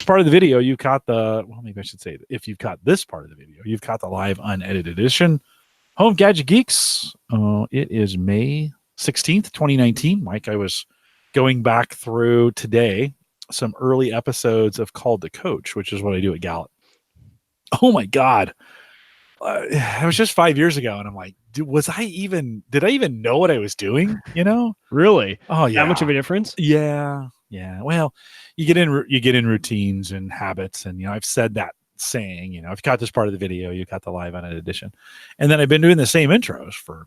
part of the video, you've caught maybe I should say, if you've caught this part of the video, you've caught the live unedited edition. Home Gadget Geeks. It is May 16th, 2019. Mike, I was going back through today some early episodes of Called the Coach, which is what I do at Gallup. Oh my God. It was just 5 years ago. And I'm like, did I even know what I was doing? Really? Oh yeah. That much of a difference? Yeah. Yeah. Well, you get in routines and habits. And, I've said that saying, if you got this part of the video, you got the live unedited edition. And then I've been doing the same intros for,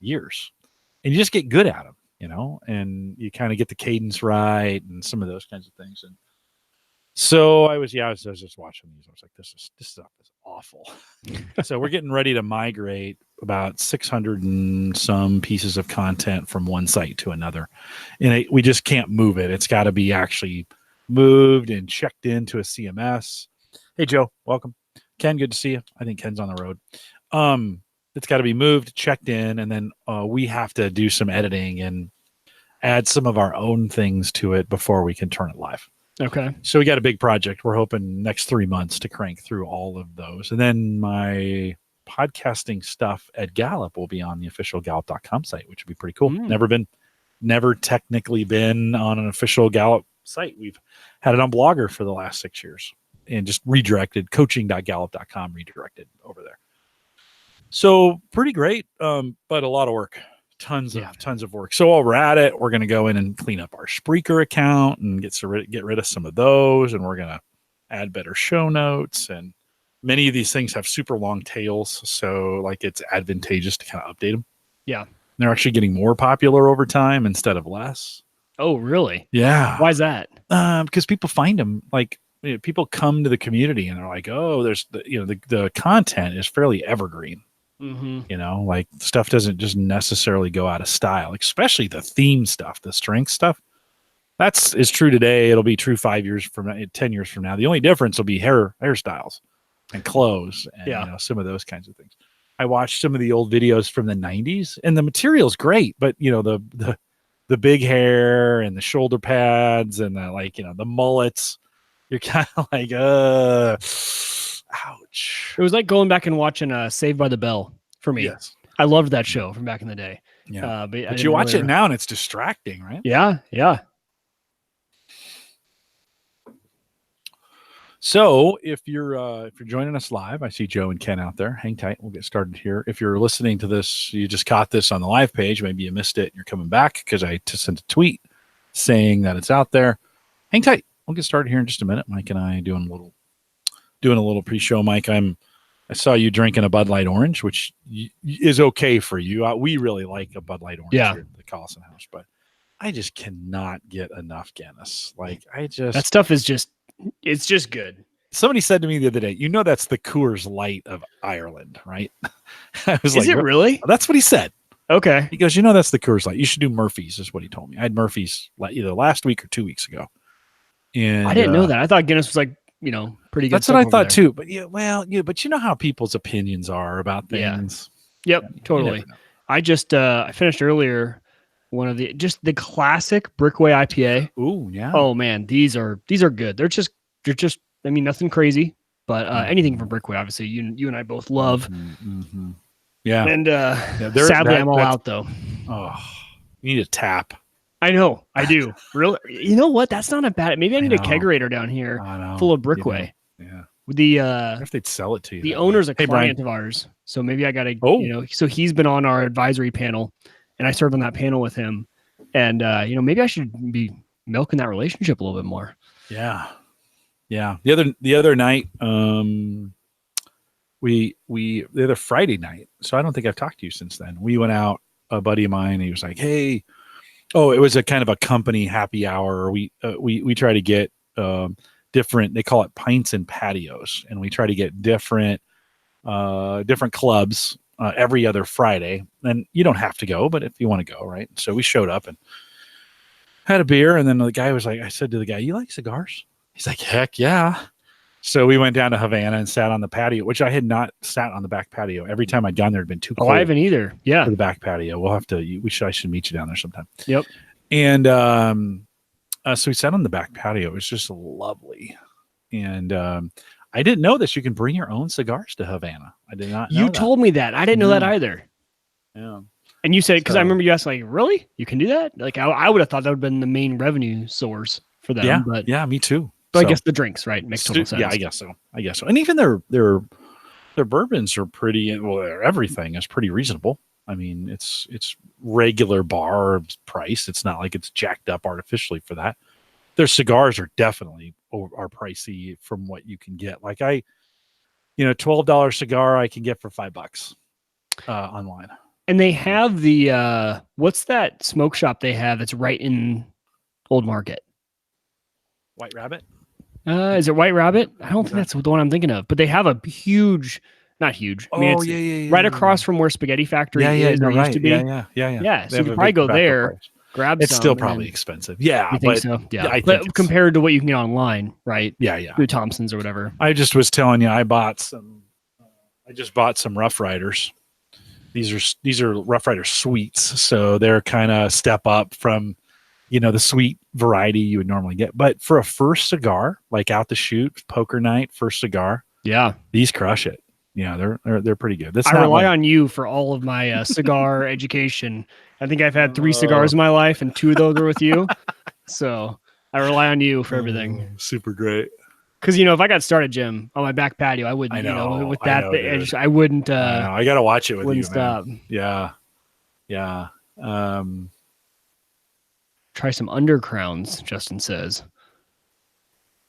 years, and you just get good at them, and you kind of get the cadence right and some of those kinds of things. And so I was just watching these. I was like, this stuff is awful. So we're getting ready to migrate about 600 and some pieces of content from one site to another. And we just can't move it. It's got to be actually moved and checked into a CMS. Hey, Joe, welcome. Ken, good to see you. I think Ken's on the road. It's got to be moved, checked in, and then we have to do some editing and add some of our own things to it before we can turn it live. Okay. So we got a big project. We're hoping next 3 months to crank through all of those. And then my podcasting stuff at Gallup will be on the official Gallup.com site, which would be pretty cool. Never technically been on an official Gallup site. We've had it on Blogger for the last 6 years and just redirected, coaching.gallup.com redirected over there. So pretty great, but a lot of work. Tons of work. So while we're at it, we're going to go in and clean up our Spreaker account and get rid of some of those. And we're going to add better show notes. And many of these things have super long tails. So like it's advantageous to kind of update them. Yeah. They're actually getting more popular over time instead of less. Oh, really? Yeah. Why is that? Because people find them, like people come to the community and they're like, oh, there's the content is fairly evergreen. Mm-hmm. Like stuff doesn't just necessarily go out of style, especially the theme stuff, the strength stuff. Is true today. It'll be true 5 years from now, 10 years from now. The only difference will be hairstyles and clothes and some of those kinds of things. I watched some of the old videos from the 90s and the material's great, but the big hair and the shoulder pads and the mullets, you're kind of like, ouch. It was like going back and watching Saved by the Bell for me. Yes. I loved that show from back in the day. Yeah. But you watch it now and it's distracting, right? Yeah. Yeah. So if you're joining us live, I see Joe and Ken out there. Hang tight. We'll get started here. If you're listening to this, you just caught this on the live page. Maybe you missed it and you're coming back because I just sent a tweet saying that it's out there. Hang tight. We'll get started here in just a minute. Mike and I doing a little pre-show. Mike, I saw you drinking a Bud Light Orange, which is okay for you. We really like a Bud Light Orange here at the Collison House, but I just cannot get enough Guinness. That stuff is it's just good. Somebody said to me the other day, that's the Coors Light of Ireland, right? I was is it really? That's what he said. Okay. He goes, that's the Coors Light. You should do Murphy's, is what he told me. I had Murphy's either last week or 2 weeks ago. And I didn't know that. I thought Guinness was pretty good. That's what I thought too. But but you know how people's opinions are about things. Yeah. Yep, totally. I just I finished earlier one of the classic Brickway IPA. Ooh, yeah. Oh man, these are good. They're just nothing crazy, but anything from Brickway, obviously you and I both love. Mm-hmm. Yeah. And sadly I'm all out though. Oh, you need a tap. I know, I do. Really? You know what? That's not a bad. Maybe I need a kegerator down here full of Brickway. Yeah. If they'd sell it to you. The owner's a client of ours, so maybe I got to. So he's been on our advisory panel, and I served on that panel with him, and maybe I should be milking that relationship a little bit more. Yeah. Yeah. The other night, the other Friday night. So I don't think I've talked to you since then. We went out. A buddy of mine. He was like, "Hey." Oh, it was a kind of a company happy hour. We try to get different. They call it pints and patios, and we try to get different clubs every other Friday. And you don't have to go, but if you want to go, right? So we showed up and had a beer, and then the guy was like, I said to the guy, "You like cigars?" He's like, "Heck yeah!" So we went down to Havana and sat on the patio, which I had not sat on the back patio. Every time I'd gone there, it'd been too cold. Oh, I haven't either. Yeah. For the back patio. We'll have to, I should meet you down there sometime. Yep. And So we sat on the back patio. It was just lovely. And I didn't know that you can bring your own cigars to Havana. I did not know You that. told me that. I didn't know that either. Yeah. And you said, because I So- remember you asked, like, really? You can do that? Like, I would have thought that would have been the main revenue source for them. Yeah, But, yeah, me too. but I So- guess the drinks, right? Makes total sense. Yeah, I guess so. And even their bourbons are pretty. Well, everything is pretty reasonable. I mean, it's regular bar price. It's not like it's jacked up artificially for that. Their cigars are definitely are pricey from what you can get. Like $12 cigar I can get for $5 online. And they have the what's that smoke shop they have that's right in Old Market? White Rabbit. Is it White Rabbit? I don't think that's the one I'm thinking of. But they have a huge, not huge. I mean, it's right across from where Spaghetti Factory is or used to be. Yeah. So you could probably go there, grab it's some. still probably expensive. Yeah, you think so? Yeah, I but think compared to what you can get online, right? Yeah. Through Thompson's or whatever. I just was telling you, I just bought some Rough Riders. These are Rough Rider sweets, so they're kind of step up from the sweet variety you would normally get. But for a first cigar, like out the chute, poker night, first cigar, these crush it. Yeah, they're pretty good. I rely on you for all of my cigar education. I think I've had 3 cigars in my life, and 2 of those were with you. So I rely on you for everything. Super great. Because if I got started, Jim, on my back patio, I wouldn't. With that, I wouldn't. I got to watch it with you, stop. Man. Yeah. Try some undercrowns, Justin says.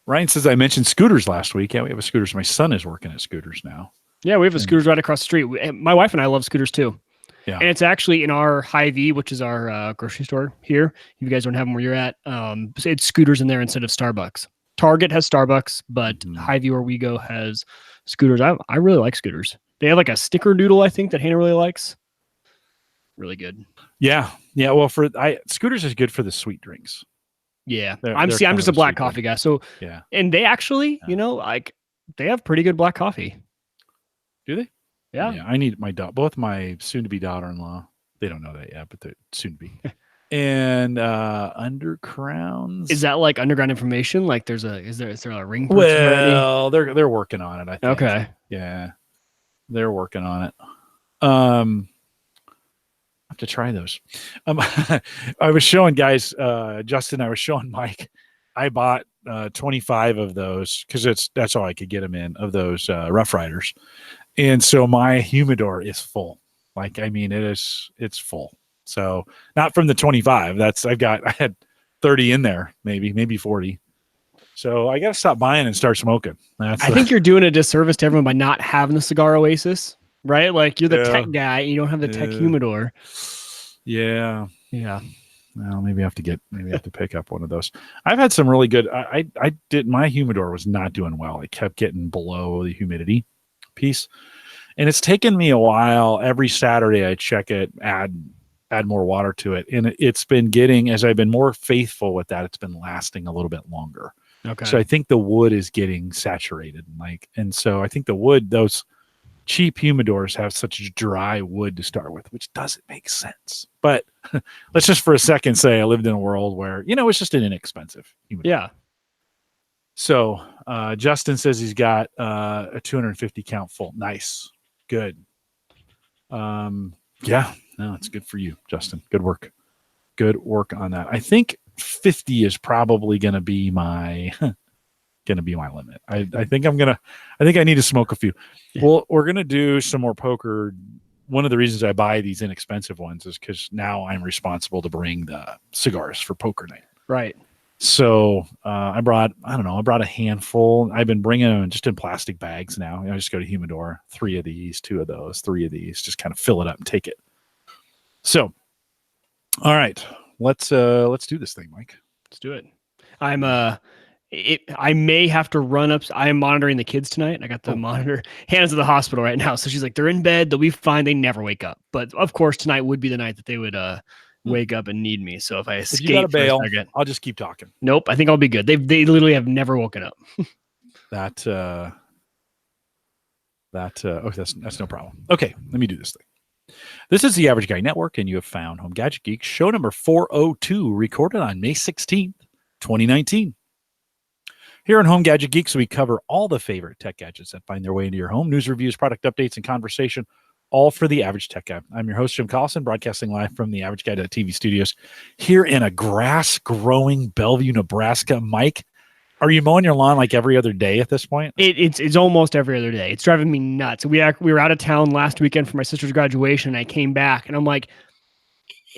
Ryan says I mentioned scooters last week. Yeah, we have a scooters. My son is working at scooters now. Yeah, we have a scooters right across the street. My wife and I love scooters too. Yeah. And it's actually in our Hy-Vee, which is our grocery store here. If you guys don't have them where you're at, it's scooters in there instead of Starbucks. Target has Starbucks, but Hy-Vee where we go has scooters. I really like scooters. They have like a sticker doodle, I think, that Hannah really likes. Really good. Yeah. Well, scooters is good for the sweet drinks. Yeah, I'm just a black coffee guy. So yeah, and they actually, they have pretty good black coffee. Do they? Yeah. I need both my soon-to-be daughter-in-law. They don't know that yet, but they're soon-to-be. And Undercrowns. Is that like underground information? Like is there a ring? Well, they're working on it. I think. Okay. Yeah, they're working on it. I have to try those. I was showing guys, Justin. I was showing Mike. I bought 25 of those because that's all I could get them in of those Rough Riders, and so my humidor is full. It's full. So not from the 25. I had 30 in there, maybe 40. So I got to stop buying and start smoking. I think you're doing a disservice to everyone by not having the cigar oasis, right? Like you're the tech guy, and you don't have the tech humidor. Yeah. Well, maybe I have to pick up one of those. I've had some really good. My humidor was not doing well. It kept getting below the humidity piece, and it's taken me a while. Every Saturday I check it, add more water to it, and it's been getting, as I've been more faithful with that, it's been lasting a little bit longer. Okay. So I think the wood is getting saturated, and so I think the wood, those cheap humidors have such dry wood to start with, which doesn't make sense. But let's just for a second say I lived in a world where, it's just an inexpensive humidor. Yeah. So Justin says he's got a 250 count full. Nice. Good. Yeah. No, it's good for you, Justin. Good work. Good work on that. I think 50 is probably going to be my limit. I think I need to smoke a few. Yeah. Well, we're going to do some more poker. One of the reasons I buy these inexpensive ones is because now I'm responsible to bring the cigars for poker night. Right. So I brought a handful. I've been bringing them just in plastic bags now. I just go to humidor, 3 of these, 2 of those, 3 of these, just kind of fill it up and take it. So, all right, let's do this thing, Mike. Let's do it. I may have to run up. I am monitoring the kids tonight. I got the monitor. Hannah's at the hospital right now, so she's like, they're in bed. They'll be fine. They never wake up. But of course, tonight would be the night that they would wake up and need me. So if I escape, if you gotta bail, I'll just keep talking. Nope, I think I'll be good. They literally have never woken up. That's no problem. Okay, let me do this thing. This is the Average Guy Network, and you have found Home Gadget Geeks, show number 402, recorded on May 16th, 2019. Here on Home Gadget Geeks, we cover all the favorite tech gadgets that find their way into your home, news, reviews, product updates, and conversation, all for the average tech guy. I'm your host, Jim Collison, broadcasting live from the Average Guy TV studios here in a grass-growing Bellevue, Nebraska. Mike, are you mowing your lawn like every other day at this point? It's almost every other day. It's driving me nuts. We were out of town last weekend for my sister's graduation, and I came back, and I'm like,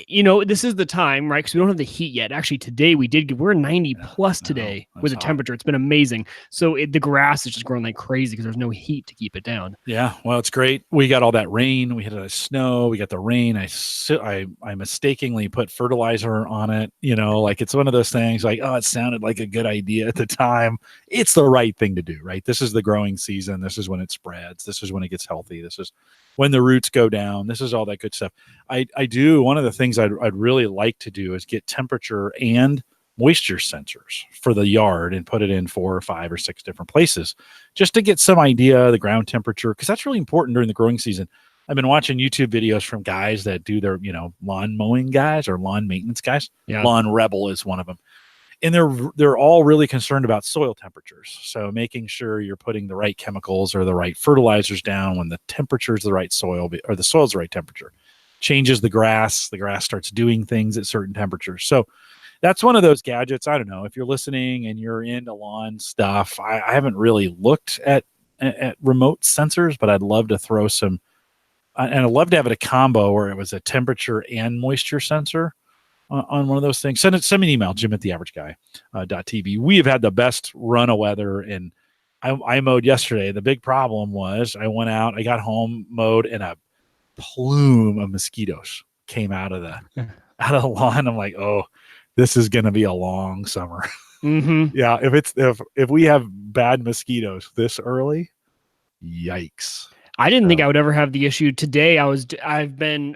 this is the time, right? Because we don't have the heat yet. Actually, today we're 90 plus today with the temperature. It's been amazing. So the grass is just growing like crazy because there's no heat to keep it down. Yeah, well, it's great. We got all that rain. We had a snow. We got the rain. I mistakenly put fertilizer on it. Like it's one of those things like, oh, it sounded like a good idea at the time. It's the right thing to do, right? This is the growing season. This is when it spreads. This is when it gets healthy. This is when the roots go down. This is all that good stuff. I do. One of the things I'd really like to do is get temperature and moisture sensors for the yard and put it in 4 or 5 or 6 different places just to get some idea of the ground temperature, because that's really important during the growing season. I've been watching YouTube videos from guys that do their, lawn mowing guys or lawn maintenance guys. Yeah. Lawn Rebel is one of them. And they're all really concerned about soil temperatures. So making sure you're putting the right chemicals or the right fertilizers down when the temperature is the right soil or the soil's the right temperature. Changes the grass. The grass starts doing things at certain temperatures. So that's one of those gadgets. I don't know if you're listening and you're into lawn stuff. I haven't really looked at remote sensors, but I'd love to throw some, and I'd love to have it a combo where it was a temperature and moisture sensor on one of those things. Send me an email, jim@theaverageguy.tv. We have had the best run of weather, and I mowed yesterday. The big problem was I went out, I got home, mowed, and a plume of mosquitoes came out of the lawn. I'm like, oh, this is going to be a long summer. Mm-hmm. Yeah, if we have bad mosquitoes this early, yikes. I didn't think I would ever have the issue. Today, I've been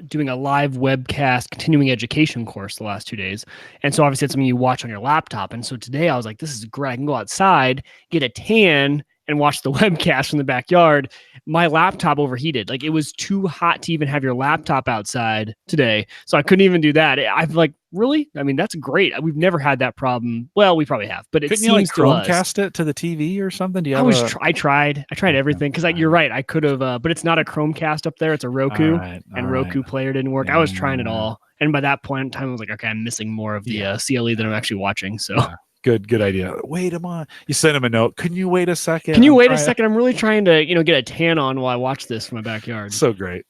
doing a live webcast continuing education course the last 2 days. And so obviously it's something you watch on your laptop. And so today I was like, this is great. I can go outside, get a tan, and watch the webcast from the backyard. My laptop overheated. Like, it was too hot to even have your laptop outside today. So I couldn't even do that. I'm like, really? I mean, that's great. We've never had that problem. Well, we probably have, but it couldn't seems you like to us. Chromecast it to the TV or something? Do you have I tried everything because you're right. I could have, but it's not a Chromecast up there. It's a Roku, Roku player didn't work. Yeah. I was trying it all. And by that point in time, I was like, okay, I'm missing more of the CLE than I'm actually watching. So good idea. Wait a minute. You sent him a note. Can you wait a second? Can you wait a second? I'm really trying to, get a tan on while I watch this from my backyard. So great.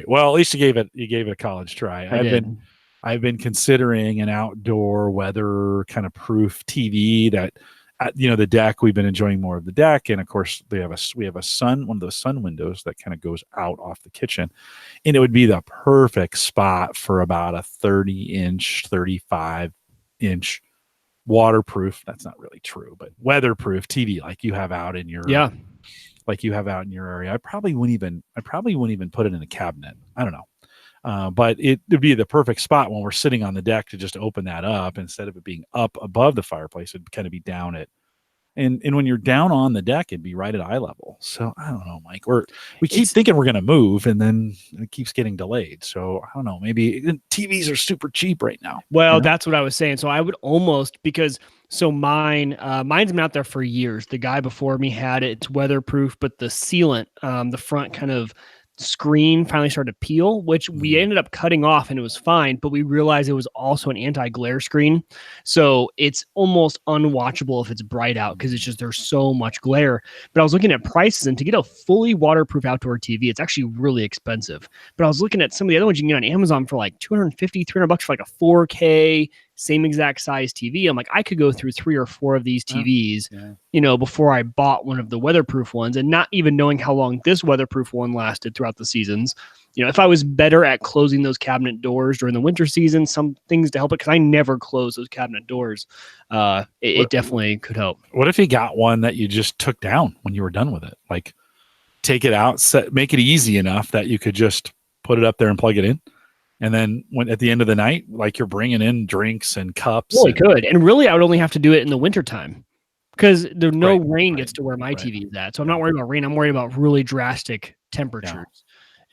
Well, at least you gave it a college try. I've been considering an outdoor weather kind of proof TV that, the deck, we've been enjoying more of the deck. And of course we have one of those sun windows that kind of goes out off the kitchen, and it would be the perfect spot for about a 30-inch, 35-inch waterproof. That's not really true, but weatherproof TV like you have out in your, area. I probably wouldn't even put it in a cabinet. I don't know. But it would be the perfect spot when we're sitting on the deck to just open that up instead of it being up above the fireplace. It'd kind of be down at, and when you're down on the deck, it'd be right at eye level. So I don't know, Mike. We keep thinking we're going to move, and then it keeps getting delayed. So I don't know. Maybe TVs are super cheap right now. Well, that's what I was saying. So I would almost mine's been out there for years. The guy before me had it. It's weatherproof, but the sealant, the front kind of screen finally started to peel, which we ended up cutting off, and it was fine, but we realized it was also an anti-glare screen. So it's almost unwatchable if it's bright out because it's just, there's so much glare. But I was looking at prices, and to get a fully waterproof outdoor TV, it's actually really expensive. But I was looking at some of the other ones you can get on Amazon for like $250, $300 for like a 4K, same exact size TV. I'm like, I could go through 3 or 4 of these TVs, before I bought one of the weatherproof ones, and not even knowing how long this weatherproof one lasted throughout the seasons. If I was better at closing those cabinet doors during the winter season, some things to help it, because I never close those cabinet doors. It definitely could help. What if you got one that you just took down when you were done with it? Like, take it out, make it easy enough that you could just put it up there and plug it in. And then when at the end of the night, like, you're bringing in drinks and cups. Well, could. And really, I would only have to do it in the wintertime because there's rain gets to where my TV is at. So I'm not worried about rain. I'm worried about really drastic temperatures.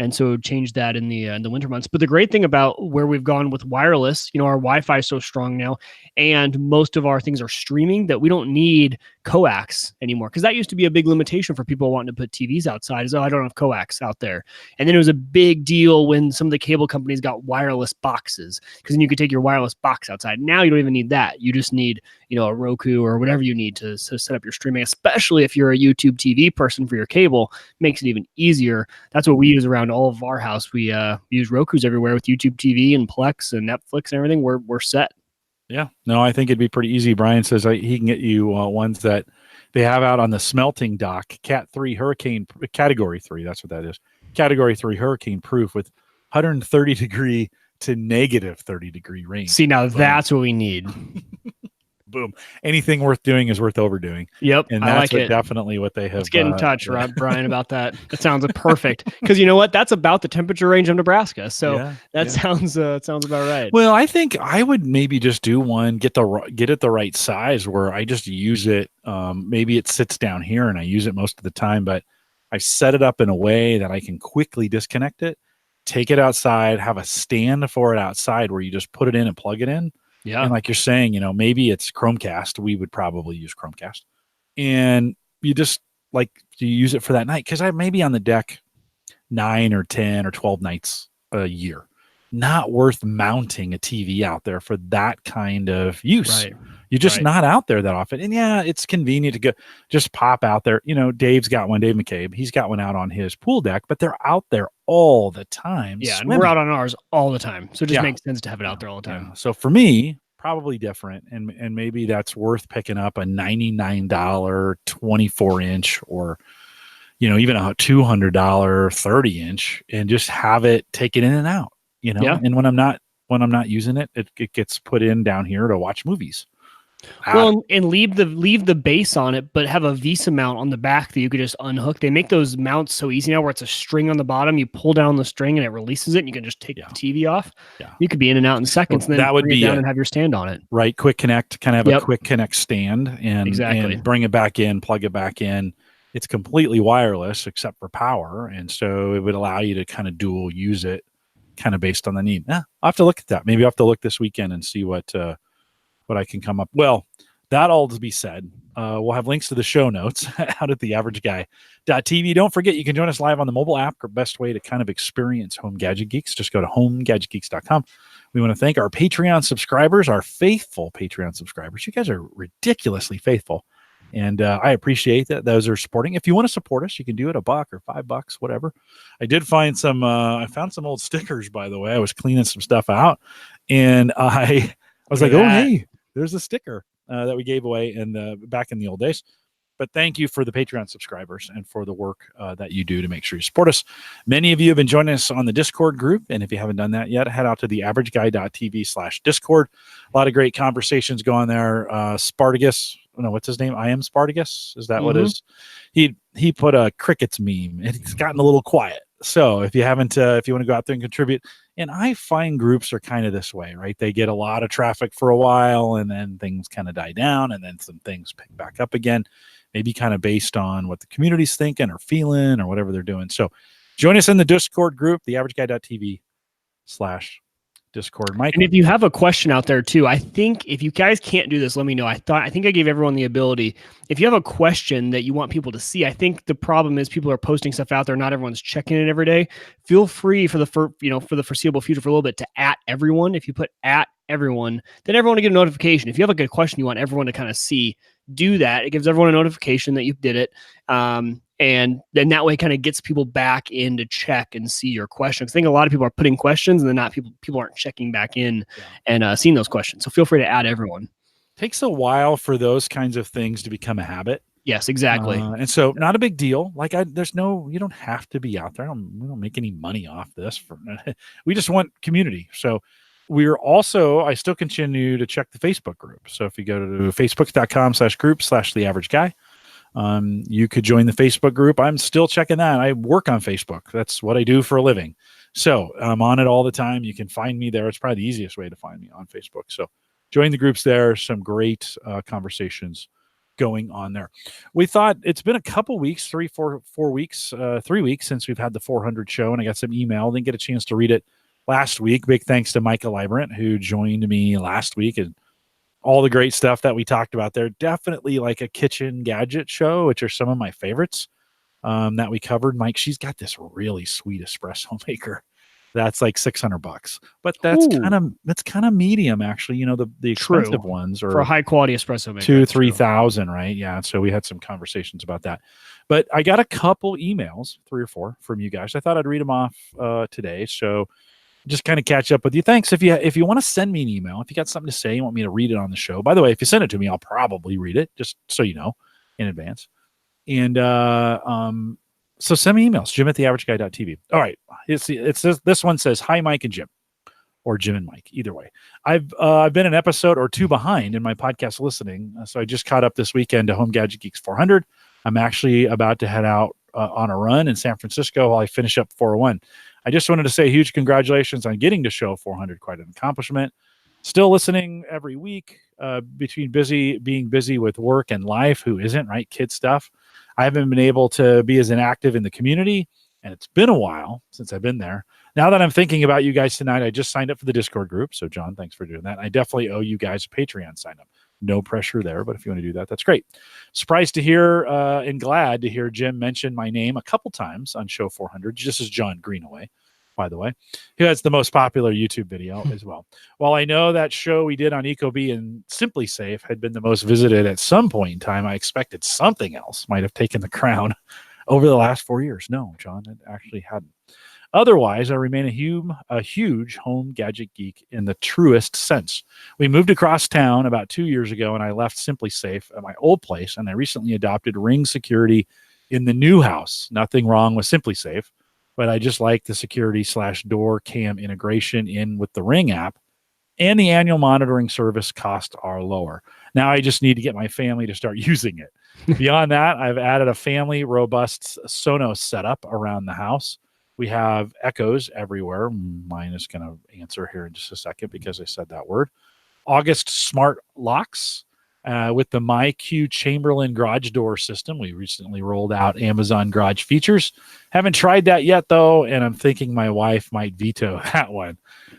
And so change that in the winter months. But the great thing about where we've gone with wireless, our Wi-Fi is so strong now, and most of our things are streaming that we don't need coax anymore. Because that used to be a big limitation for people wanting to put TVs outside. Is, oh, I don't have coax out there. And then it was a big deal when some of the cable companies got wireless boxes, because then you could take your wireless box outside. Now you don't even need that. You just need a Roku or whatever you need to set up your streaming, especially if you're a YouTube TV person for your cable. Makes it even easier. That's what we use around all of our house. We use Rokus everywhere with YouTube TV and Plex and Netflix and everything. We're set. Yeah, no, I think it'd be pretty easy. Brian says he can get you ones that they have out on the smelting dock, Cat 3 Hurricane, Category 3, that's what that is, Category 3 Hurricane proof with 130 degree to negative 30 degree range. See, now that's what we need. Boom. Anything worth doing is worth overdoing. Yep. And that's definitely what they have. Let's get in touch, Brian, about that. That sounds perfect. Because you know what? That's about the temperature range of Nebraska. So sounds about right. Well, I think I would maybe just do one, get it the right size where I just use it. Maybe it sits down here and I use it most of the time, but I set it up in a way that I can quickly disconnect it, take it outside, have a stand for it outside where you just put it in and plug it in. Yeah. And like you're saying, maybe it's Chromecast. We would probably use Chromecast. And you just you use it for that night. Because I may be on the deck 9 or 10 or 12 nights a year. Not worth mounting a TV out there for that kind of use. Right. You're just not out there that often. And yeah, it's convenient to go just pop out there. Dave's got one, Dave McCabe. He's got one out on his pool deck, but they're out there all the time. Yeah, swimming. and we're out on ours all the time. So it just makes sense to have it out there all the time. Yeah. So for me, probably different. And maybe that's worth picking up a $99 24-inch or, even a $200 30-inch and just have it take it in and out, And when I'm not using it, it gets put in down here to watch movies. Well, and leave the base on it, but have a VESA mount on the back that you could just unhook. They make those mounts so easy now where it's a string on the bottom. You pull down the string and it releases it and you can just take the TV off. Yeah. You could be in and out in seconds and then that would bring be it down and have your stand on it. Right. Quick connect, kind of have a quick connect stand and bring it back in, plug it back in. It's completely wireless except for power. And so it would allow you to kind of dual use it kind of based on the need. I'll have to look at that. Maybe I'll have to look this weekend and see what I can come up. Well, that all to be said, we'll have links to the show notes out at theaverageguy.tv. Don't forget, you can join us live on the mobile app. Our best way to kind of experience Home Gadget Geeks. Just go to homegadgetgeeks.com. We want to thank our Patreon subscribers, our faithful Patreon subscribers. You guys are ridiculously faithful. And I appreciate that those are supporting. If you want to support us, you can do it $1 or $5, whatever. I did find some, I found some old stickers, by the way. I was cleaning some stuff out and I was like, oh, hey, there's a sticker that we gave away back in the old days. But thank you for the Patreon subscribers and for the work that you do to make sure you support us. Many of you have been joining us on the Discord group. And if you haven't done that yet, head out to theaverageguy.tv/Discord. A lot of great conversations going there. Spartacus, what's his name? I am Spartacus. Is that what it is? He put a crickets meme and it's gotten a little quiet. So if you haven't, if you want to go out there and contribute, and I find groups are kind of this way, right? They get a lot of traffic for a while and then things kind of die down and then some things pick back up again, maybe kind of based on what the community's thinking or feeling or whatever they're doing. So join us in the Discord group, theaverageguy.tv/Discord. Mike. And if you have a question out there too, I think if you guys can't do this, let me know. I think I gave everyone the ability. If you have a question that you want people to see, I think the problem is people are posting stuff out there. Not everyone's checking it every day. Feel free for the foreseeable future for a little bit to @everyone. If you put @everyone, then everyone will get a notification. If you have a good question you want everyone to kind of see, do that. It gives everyone a notification that you did it. And then that way kind of gets people back in to check and see your questions. I think a lot of people are putting questions and then people aren't checking back in and seeing those questions. So feel free to 'everyone. Takes a while for those kinds of things to become a habit. Yes, exactly. And so not a big deal. Like you don't have to be out there. We don't make any money off this. We just want community. So I still continue to check the Facebook group. So if you go to facebook.com/group/theaverageguy, you could join the Facebook group. I'm still checking that. I work on Facebook. That's what I do for a living. So I'm on it all the time. You can find me there. It's probably the easiest way to find me on Facebook. So join the groups there. Some great conversations going on there. We thought it's been a couple weeks, 3 weeks since we've had the 400 show, and I got some email. Didn't get a chance to read it last week. Big thanks to Micah Librant, who joined me last week, and all the great stuff that we talked about there. Definitely like a kitchen gadget show, which are some of my favorites that we covered. Mike, she's got this really sweet espresso maker. That's like $600, but that's kind of medium, actually. You know, the expensive ones are for a high quality espresso maker, 2,000-3,000, right? Yeah. So we had some conversations about that, but I got a couple emails, 3 or 4 from you guys. I thought I'd read them off today. So just kind of catch up with you. Thanks. If you want to send me an email, if you got something to say, you want me to read it on the show. By the way, if you send it to me, I'll probably read it, just so you know, in advance. And so send me emails, jim@theaverageguy.tv. All right. This one says, hi, Mike and Jim, or Jim and Mike, either way. I've been an episode or 2 behind in my podcast listening. So I just caught up this weekend to Home Gadget Geeks 400. I'm actually about to head out on a run in San Francisco while I finish up 401. I just wanted to say huge congratulations on getting to show 400. Quite an accomplishment. Still listening every week between being busy with work and life. Who isn't, right? Kid stuff. I haven't been able to be as inactive in the community, and it's been a while since I've been there. Now that I'm thinking about you guys tonight, I just signed up for the Discord group. So, John, thanks for doing that. I definitely owe you guys a Patreon sign up. No pressure there, but if you want to do that, that's great. Surprised to hear and glad to hear Jim mention my name a couple times on show 400. This is John Greenaway, by the way, who has the most popular YouTube video as well. While I know that show we did on Ecobee and Simply Safe had been the most visited at some point in time, I expected something else might have taken the crown over the last 4 years. No, John, it actually hadn't. Otherwise, I remain a huge home gadget geek in the truest sense. We moved across town about 2 years ago, and I left Simply Safe at my old place, and I recently adopted Ring security in the new house. Nothing wrong with Simply Safe, but I just like the security/door cam integration in with the Ring app, and the annual monitoring service costs are lower. Now I just need to get my family to start using it. Beyond that, I've added a family robust Sonos setup around the house. We have echoes everywhere. Mine is going to answer here in just a second because I said that word. August smart locks with the MyQ Chamberlain garage door system. We recently rolled out Amazon garage features. Haven't tried that yet, though, and I'm thinking my wife might veto that one.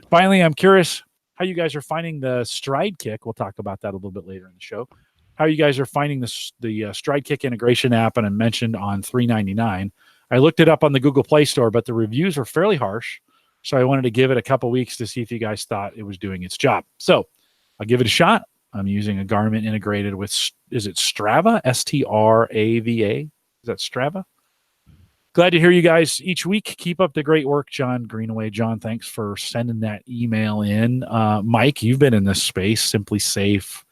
Finally, I'm curious how you guys are finding the Stride Kick. We'll talk about that a little bit later in the show. How you guys are finding the Stride Kick integration app, and I mentioned on $3.99. I looked it up on the Google Play Store, but the reviews are fairly harsh. So I wanted to give it a couple weeks to see if you guys thought it was doing its job. So I'll give it a shot. I'm using a Garmin integrated with, is it Strava? S-T-R-A-V-A? Is that Strava? Glad to hear you guys each week. Keep up the great work, John Greenaway. John, thanks for sending that email in. Mike, you've been in this space, Simply Safe,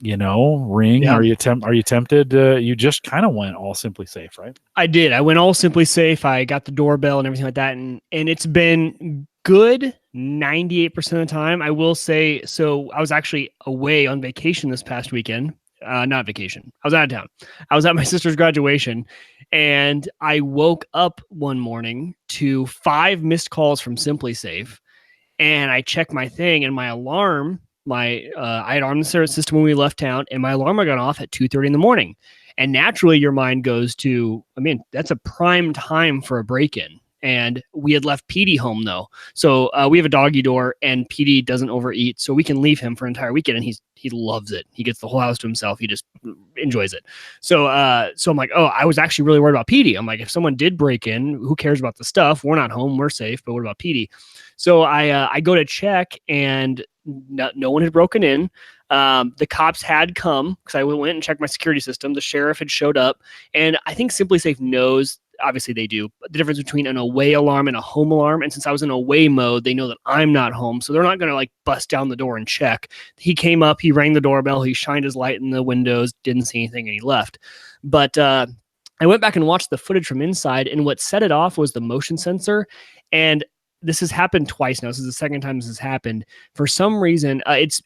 Ring. Yeah. Are you tempted? You just kind of went all Simply Safe, right? I did. I went all Simply Safe. I got the doorbell and everything like that. And it's been good 98% of the time. I will say, so I was actually away on vacation this past weekend. Not vacation. I was out of town. I was at my sister's graduation, and I woke up one morning to 5 missed calls from Simply Safe. And I checked my thing, and my alarm, I had armed the system when we left town, and my alarm got off at 2:30 in the morning. And naturally, your mind goes to, that's a prime time for a break-in. And we had left PD home, though. So we have a doggy door, and PD doesn't overeat, so we can leave him for an entire weekend, and he loves it. He gets the whole house to himself. He just enjoys it. So I'm like, oh, I was actually really worried about PD. I'm like, if someone did break in, who cares about the stuff? We're not home. We're safe, but what about PD? So I go to check, and no one had broken in. The cops had come because I went and checked my security system. The sheriff had showed up, and I think Simply Safe knows, obviously they do, the difference between an away alarm and a home alarm. And since I was in away mode, they know that I'm not home. So they're not going to bust down the door and check. He came up, he rang the doorbell, he shined his light in the windows, didn't see anything, and he left. But I went back and watched the footage from inside, and what set it off was the motion sensor. And this has happened twice now. This is the second time this has happened. For some reason, it's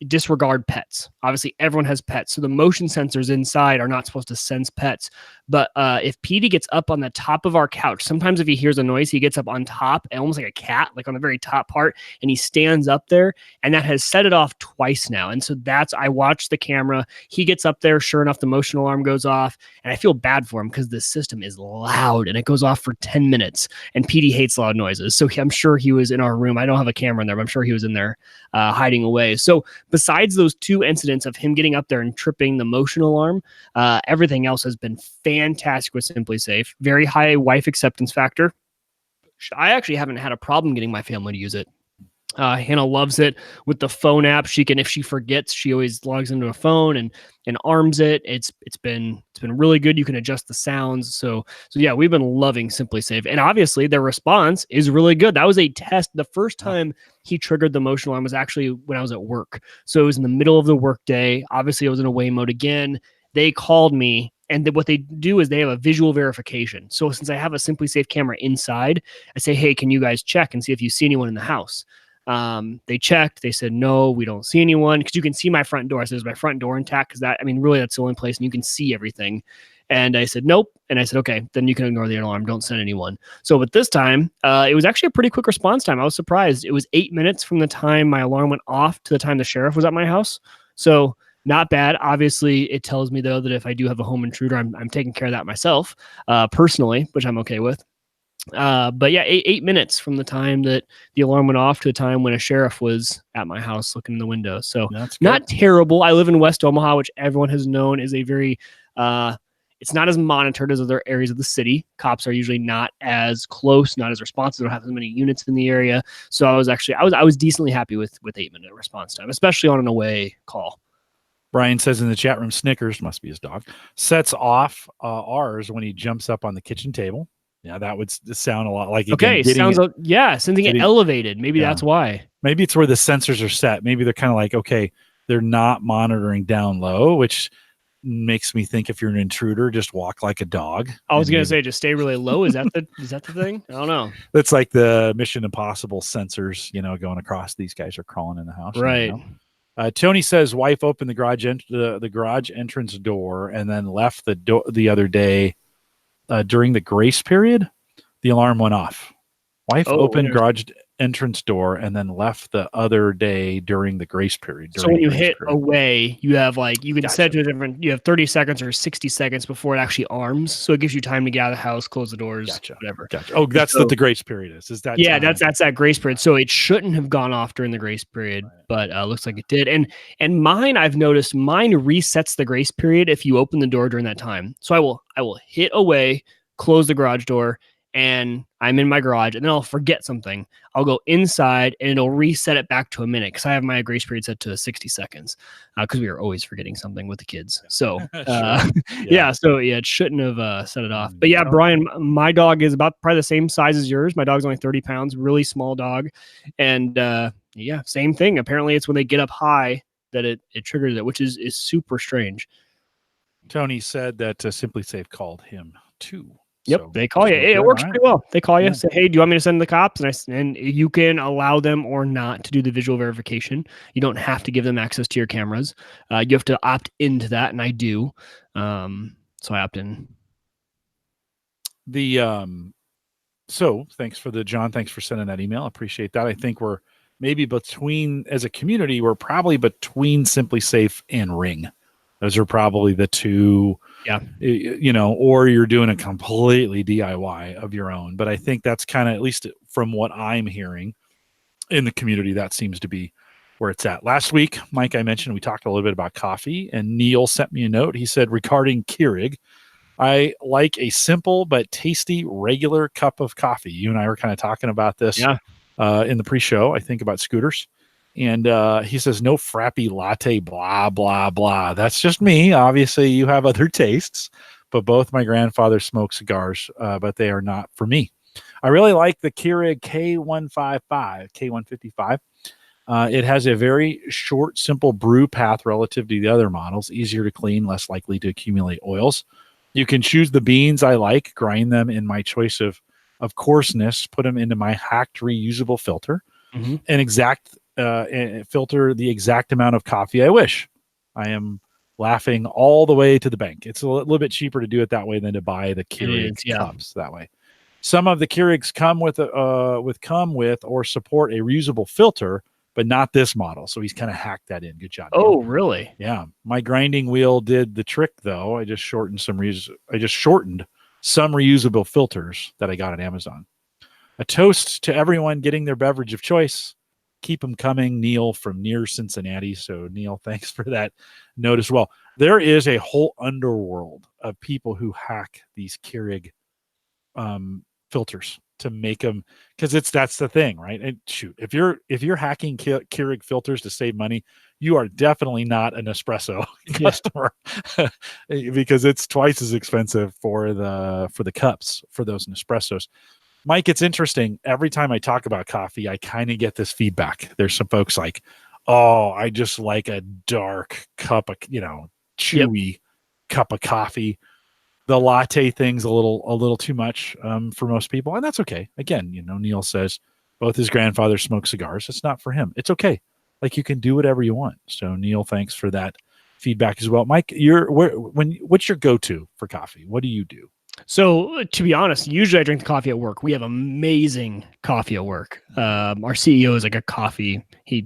disregard pets. Obviously, everyone has pets, so the motion sensors inside are not supposed to sense pets. But if Petey gets up on the top of our couch, sometimes if he hears a noise, he gets up on top, almost like a cat, like on the very top part, and he stands up there, and that has set it off twice now. And so I watched the camera. He gets up there. Sure enough, the motion alarm goes off, and I feel bad for him because the system is loud, and it goes off for 10 minutes. And Petey hates loud noises, so I'm sure he was in our room. I don't have a camera in there, but I'm sure he was in there hiding away. So besides those 2 incidents of him getting up there and tripping the motion alarm, everything else has been fantastic with Simply Safe. Very high wife acceptance factor. I actually haven't had a problem getting my family to use it. Hannah loves it with the phone app. She can, if she forgets, she always logs into a phone and arms it. It's been really good. You can adjust the sounds. So yeah, we've been loving Simply Safe, and obviously their response is really good. That was a test. The first time he triggered the motion alarm was actually when I was at work. So it was in the middle of the workday. Obviously, I was in away mode again. They called me. And what they do is they have a visual verification. So since I have a Simply Safe camera inside, I say, hey, can you guys check and see if you see anyone in the house? They checked. They said, no, we don't see anyone, because you can see my front door. I said, is my front door intact? Because really that's the only place and you can see everything. And I said, nope. And I said, okay, then you can ignore the alarm. Don't send anyone. So but this time, it was actually a pretty quick response time. I was surprised. It was 8 minutes from the time my alarm went off to the time the sheriff was at my house. So not bad. Obviously, it tells me, though, that if I do have a home intruder, I'm taking care of that myself personally, which I'm okay with. But yeah, 8 minutes from the time that the alarm went off to the time when a sheriff was at my house looking in the window. So not terrible. I live in West Omaha, which everyone has known is a very, it's not as monitored as other areas of the city. Cops are usually not as close, not as responsive, don't have as many units in the area. So I was decently happy with 8 minute response time, especially on an away call. Brian says in the chat room, Snickers, must be his dog, sets off ours when he jumps up on the kitchen table. Yeah, that would sound a lot like something elevated. Maybe that's why. Maybe it's where the sensors are set. Maybe they're kind of like, okay, they're not monitoring down low, which makes me think if you're an intruder, just walk like a dog. I was gonna say just stay really low. Is that the thing? I don't know. That's like the Mission Impossible sensors, going across. These guys are crawling in the house, right? Tony says wife opened the garage the garage entrance door and then left the other day during the grace period. The alarm went off. Wife opened garage entrance door and then left the other day during the grace period. So when you hit away, you have you can set to a different. You have 30 seconds or 60 seconds before it actually arms. So it gives you time to get out of the house, close the doors, whatever. Gotcha. Oh, that's what the grace period is. Is that? Yeah, that's that grace period. So it shouldn't have gone off during the grace period, but looks like it did. And mine, I've noticed, mine resets the grace period if you open the door during that time. So I will hit away, close the garage door, and I'm in my garage, and then I'll forget something. I'll go inside, and it'll reset it back to a minute because I have my grace period set to 60 seconds because we are always forgetting something with the kids. So, it shouldn't have set it off. But yeah, Brian, my dog is about probably the same size as yours. My dog's only 30 pounds, really small dog. And same thing. Apparently, it's when they get up high that it triggers it, which is super strange. Tony said that Simply Safe called him too. Yep, so they call you. It works pretty well. They call you, say, "Hey, do you want me to send the cops?" And you can allow them or not to do the visual verification. You don't have to give them access to your cameras. You have to opt into that, and I do. So I opt in. So thanks for John. Thanks for sending that email. I appreciate that. I think we're maybe as a community, we're probably between Simply Safe and Ring. Those are probably the two. Yeah. Or you're doing a completely DIY of your own. But I think that's kind of, at least from what I'm hearing in the community, that seems to be where it's at. Last week, Mike, I mentioned we talked a little bit about coffee, and Neil sent me a note. He said, regarding Keurig, I like a simple but tasty regular cup of coffee. You and I were kind of talking about this in the pre-show, I think, about scooters. And he says, no frappy latte, blah, blah, blah. That's just me. Obviously, you have other tastes, but both my grandfather smoked cigars, but they are not for me. I really like the Keurig K155. It has a very short, simple brew path relative to the other models, easier to clean, less likely to accumulate oils. You can choose the beans I like, grind them in my choice of coarseness, put them into my hacked reusable filter, and and filter the exact amount of coffee I wish. I am laughing all the way to the bank. It's a little bit cheaper to do it that way than to buy the Keurig cups that way. Some of the Keurigs come with or support a reusable filter, but not this model. So he's kind of hacked that in. Good job. Oh, really? Yeah. My grinding wheel did the trick though. I just shortened some reusable filters that I got on Amazon. A toast to everyone getting their beverage of choice. Keep them coming. Neil from near Cincinnati. So Neil, thanks for that note as well. There is a whole underworld of people who hack these Keurig filters to make them, because that's the thing, right? And shoot, if you're hacking Keurig filters to save money, you are definitely not an espresso customer because it's twice as expensive for the cups for those Nespressos. Mike, it's interesting. Every time I talk about coffee, I kind of get this feedback. There's some folks like, oh, I just like a dark cup of, chewy cup of coffee. The latte thing's a little too much for most people, and that's okay. Again, Neil says both his grandfathers smoked cigars. It's not for him. It's okay. Like, you can do whatever you want. So Neil, thanks for that feedback as well. Mike, what's your go-to for coffee? What do you do? So to be honest, usually I drink the coffee at work. We have amazing coffee at work. Our CEO is like a coffee. He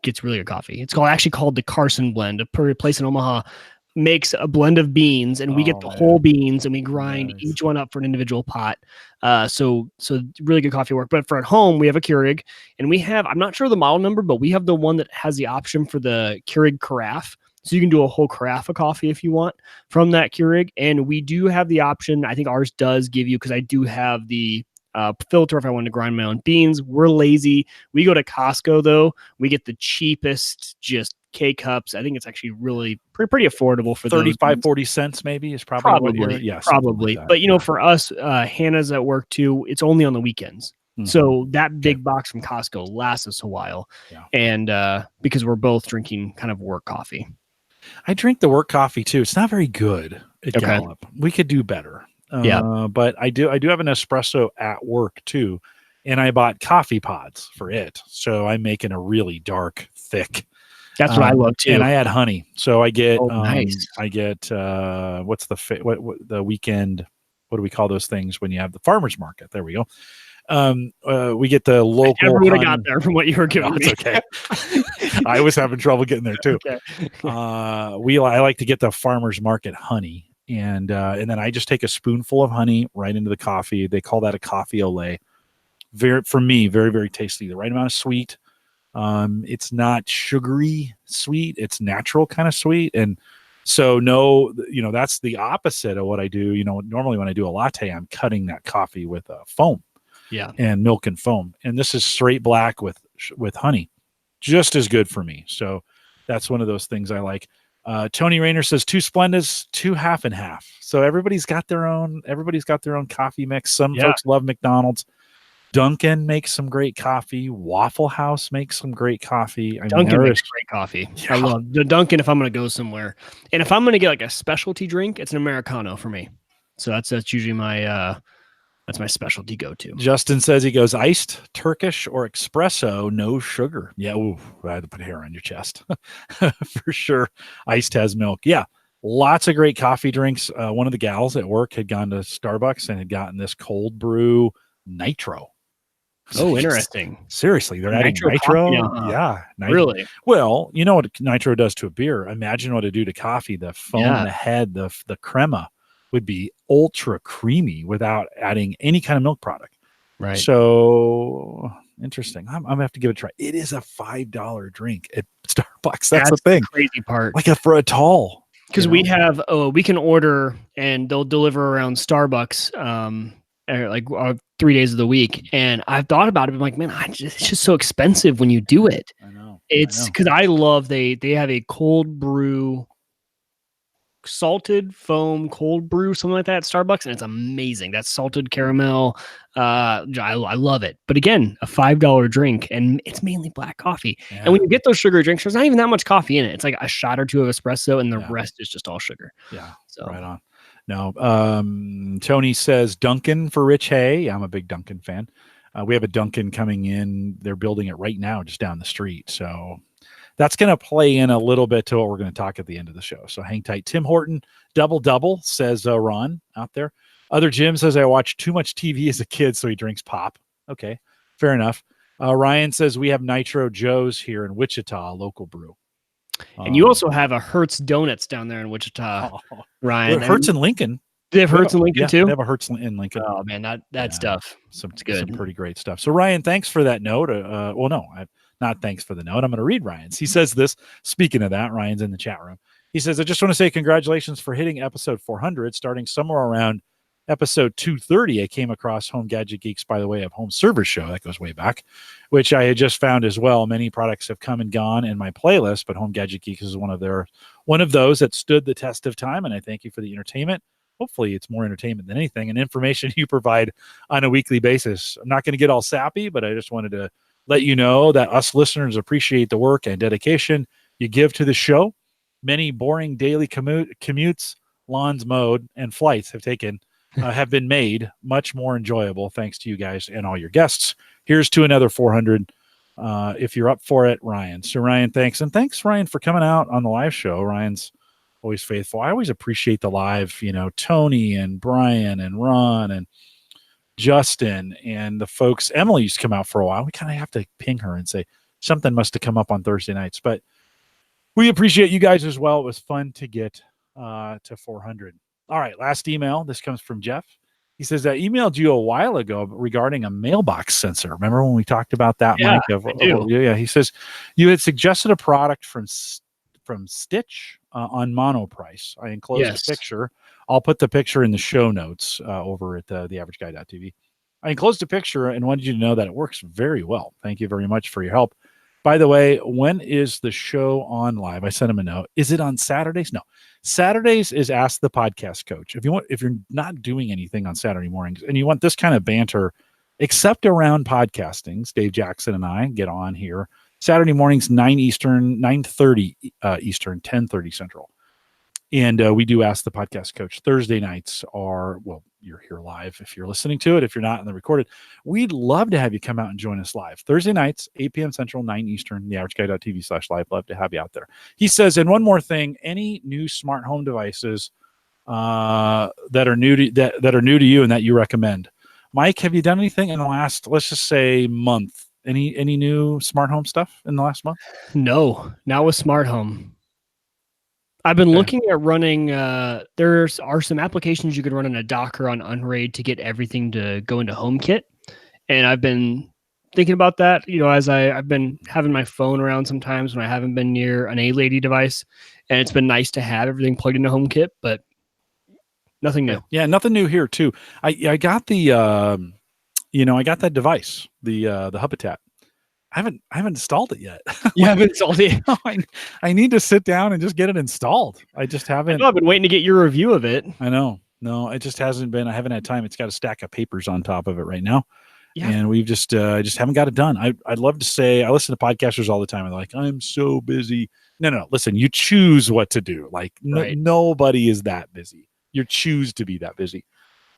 gets really good coffee. It's actually called the Carson blend. A place in Omaha makes a blend of beans, and we get the whole beans and we grind each one up for an individual pot. So really good coffee work. But for at home, we have a Keurig, and I'm not sure the model number, but we have the one that has the option for the Keurig carafe. So you can do a whole carafe of coffee if you want from that Keurig. And we do have the option. I think ours does give you, because I do have the filter if I want to grind my own beans. We're lazy. We go to Costco though. We get the cheapest, just K-cups. I think it's actually really pretty affordable for 40 cents maybe is probably. Yes, probably. Like but for us, Hannah's at work too. It's only on the weekends. Mm-hmm. So that big box from Costco lasts us a while. Yeah. And because we're both drinking kind of work coffee. I drink the work coffee too. It's not very good at Gallup. We could do better. But I do have an espresso at work too, and I bought coffee pods for it. So I'm making a really dark, thick. That's what I love too. And I add honey. So I get nice. I get what's the weekend? What do we call those things when you have the farmers market? There we go. We get the local. I never would have got there from what you were giving me. It's okay. I was having trouble getting there too. Okay. I like to get the farmers market honey, and then I just take a spoonful of honey right into the coffee. They call that a coffee ole. For me, very, very tasty. The right amount of sweet. It's not sugary sweet. It's natural kind of sweet, and so that's the opposite of what I do. Normally when I do a latte, I'm cutting that coffee with foam. Yeah. And milk and foam. And this is straight black with honey. Just as good for me. So that's one of those things I like. Tony Rayner says 2 Splendas, 2 half and half. So everybody's got their own coffee mix. Some folks love McDonald's. Dunkin' makes some great coffee. Waffle House makes some great coffee. Dunkin' makes great coffee. Yeah. I love the Dunkin' if I'm going to go somewhere. And if I'm going to get like a specialty drink, it's an Americano for me. So that's usually my that's my specialty go-to. Justin says he goes iced, Turkish, or espresso, no sugar. Yeah, I had to put hair on your chest. For sure. Iced has milk. Yeah, lots of great coffee drinks. One of the gals at work had gone to Starbucks and had gotten this cold brew nitro. Oh, interesting. Seriously, they're adding nitro? Yeah. Nitro. Really? Well, you know what nitro does to a beer. Imagine what it do to coffee. The foam, the head, the crema would be ultra creamy without adding any kind of milk product. Right. So interesting. I'm gonna have to give it a try. It is a $5 drink at Starbucks. That's the thing. The crazy part. Like for a tall. Because we have we can order and they'll deliver around Starbucks 3 days of the week. And I've thought about it. I'm like, man, it's just so expensive when you do it. I know. It's because I love they have a cold brew, salted foam cold brew, something like that at Starbucks, and it's amazing. That's salted caramel. I love it. But again, a $5 drink, and it's mainly black coffee. Yeah. And when you get those sugar drinks, there's not even that much coffee in it. It's like a shot or two of espresso, and the rest is just all sugar. Yeah, so right on. No, Tony says Dunkin' for Rich Hay. I'm a big Dunkin' fan. We have a Dunkin' coming in. They're building it right now, just down the street. So that's going to play in a little bit to what we're going to talk at the end of the show. So hang tight. Tim Horton, double, says Ron out there. Other Jim says, I watched too much TV as a kid, so he drinks pop. Okay, fair enough. Ryan says, we have Nitro Joe's here in Wichita, a local brew. And you also have a Hertz Donuts down there in Wichita, Ryan. Hertz in Lincoln. They have Hertz in Lincoln too? They have a Hertz in Lincoln. Oh, man, that stuff. It's good. Some pretty great stuff. So, Ryan, thanks for that note. Not thanks for the note. I'm going to read Ryan's. He says this. Speaking of that, Ryan's in the chat room. He says, I just want to say congratulations for hitting episode 400, starting somewhere around episode 230. I came across Home Gadget Geeks by the way of Home Server Show. That goes way back, which I had just found as well. Many products have come and gone in my playlist, but Home Gadget Geeks is one of those that stood the test of time. And I thank you for the entertainment. Hopefully it's more entertainment than anything and information you provide on a weekly basis. I'm not going to get all sappy, but I just wanted to let you know that us listeners appreciate the work and dedication you give to the show. Many boring daily commutes, lawns mowed, and flights have been made much more enjoyable thanks to you guys and all your guests. Here's to another 400. If you're up for it, Ryan. So Ryan, thanks. And thanks, Ryan, for coming out on the live show. Ryan's always faithful. I always appreciate the live, Tony and Brian and Ron and Justin and the folks. Emily used to come out for a while. We kind of have to ping her and say something must have come up on Thursday nights, but we appreciate you guys as well. It was fun to get to 400. All right. Last email. This comes from Jeff. He says, I emailed you a while ago regarding a mailbox sensor. Remember when we talked about that? Yeah, Mike? Yeah. He says, you had suggested a product from Stitch on Monoprice. I enclosed a picture. I'll put the picture in the show notes over at theaverageguy.tv. I enclosed a picture and wanted you to know that it works very well. Thank you very much for your help. By the way, when is the show on live? I sent him a note. Is it on Saturdays? No. Saturdays is Ask the Podcast Coach. If you're not doing anything on Saturday mornings and you want this kind of banter, except around podcastings, Dave Jackson and I get on here Saturday mornings, 9 Eastern, 9:30 Eastern, 10:30 Central. And we do Ask the Podcast Coach. Thursday nights are, well, you're here live if you're listening to it. If you're not, and then recorded, we'd love to have you come out and join us live. Thursday nights, 8 p.m. Central, 9 Eastern, theaverageguy.tv/live. Love to have you out there. He says, and one more thing, any new smart home devices that are new to you and that you recommend. Mike, have you done anything in the last, let's just say, month? Any new smart home stuff in the last month? No, not with smart home. I've been looking at running, there are some applications you could run in a Docker on Unraid to get everything to go into HomeKit. And I've been thinking about that, as I've been having my phone around sometimes when I haven't been near an A-Lady device. And it's been nice to have everything plugged into HomeKit, but nothing new. Yeah, nothing new here too. I got the, I got that device, the Habitat. I haven't installed it yet. You haven't installed it? I need to sit down and just get it installed. I just haven't. I've been waiting to get your review of it. I know. No, it just hasn't been. I haven't had time. It's got a stack of papers on top of it right now. Yeah. And we've just haven't got it done. I'd love to say, I listen to podcasters all the time and they're like, I'm so busy. No. Listen, you choose what to do. Like nobody is that busy. You choose to be that busy.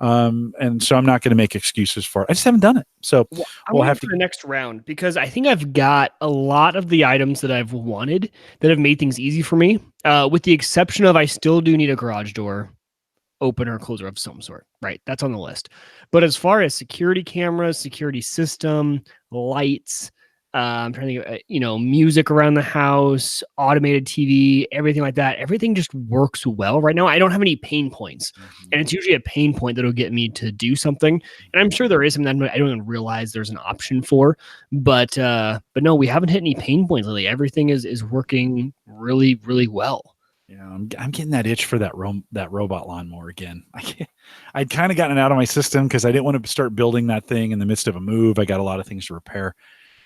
And so I'm not going to make excuses for it. I just haven't done it. So we'll have to the next round, because I think I've got a lot of the items that I've wanted that have made things easy for me. With the exception of, I still do need a garage door opener, closer of some sort. Right. That's on the list. But as far as security cameras, security system, lights, I'm trying to think, music around the house, automated TV, everything like that. Everything just works well right now. I don't have any pain points, and it's usually a pain point that'll get me to do something. And I'm sure there is something that I don't even realize there's an option for. But no, we haven't hit any pain points lately. Everything is working really, really well. Yeah, I'm getting that itch for that robot lawnmower again. I'd kind of gotten it out of my system because I didn't want to start building that thing in the midst of a move. I got a lot of things to repair.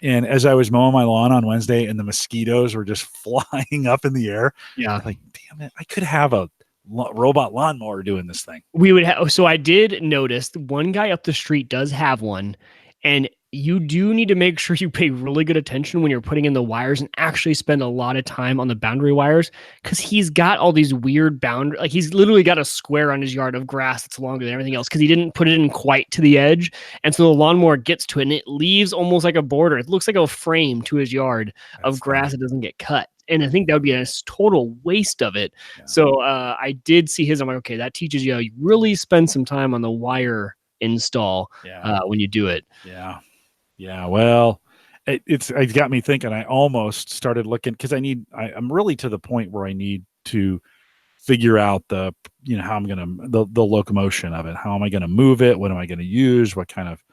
And as I was mowing my lawn on Wednesday and the mosquitoes were just flying up in the air, like, damn it, I could have a robot lawnmower doing this thing. So I did notice one guy up the street does have one, and you do need to make sure you pay really good attention when you're putting in the wires and actually spend a lot of time on the boundary wires, because he's got all these weird boundary, like he's literally got a square on his yard of grass that's longer than everything else because he didn't put it in quite to the edge. And so the lawnmower gets to it and it leaves almost like a border. It looks like a frame to his yard of grass that doesn't get cut. And I think that would be a total waste of it. Yeah. So I did see his. I'm like, okay, that teaches you how you really spend some time on the wire install when you do it. Yeah. Yeah. Well, it's got me thinking. I almost started looking because I'm really to the point where I need to figure out how I'm going to, the locomotion of it. How am I going to move it? What am I going to use? What kind of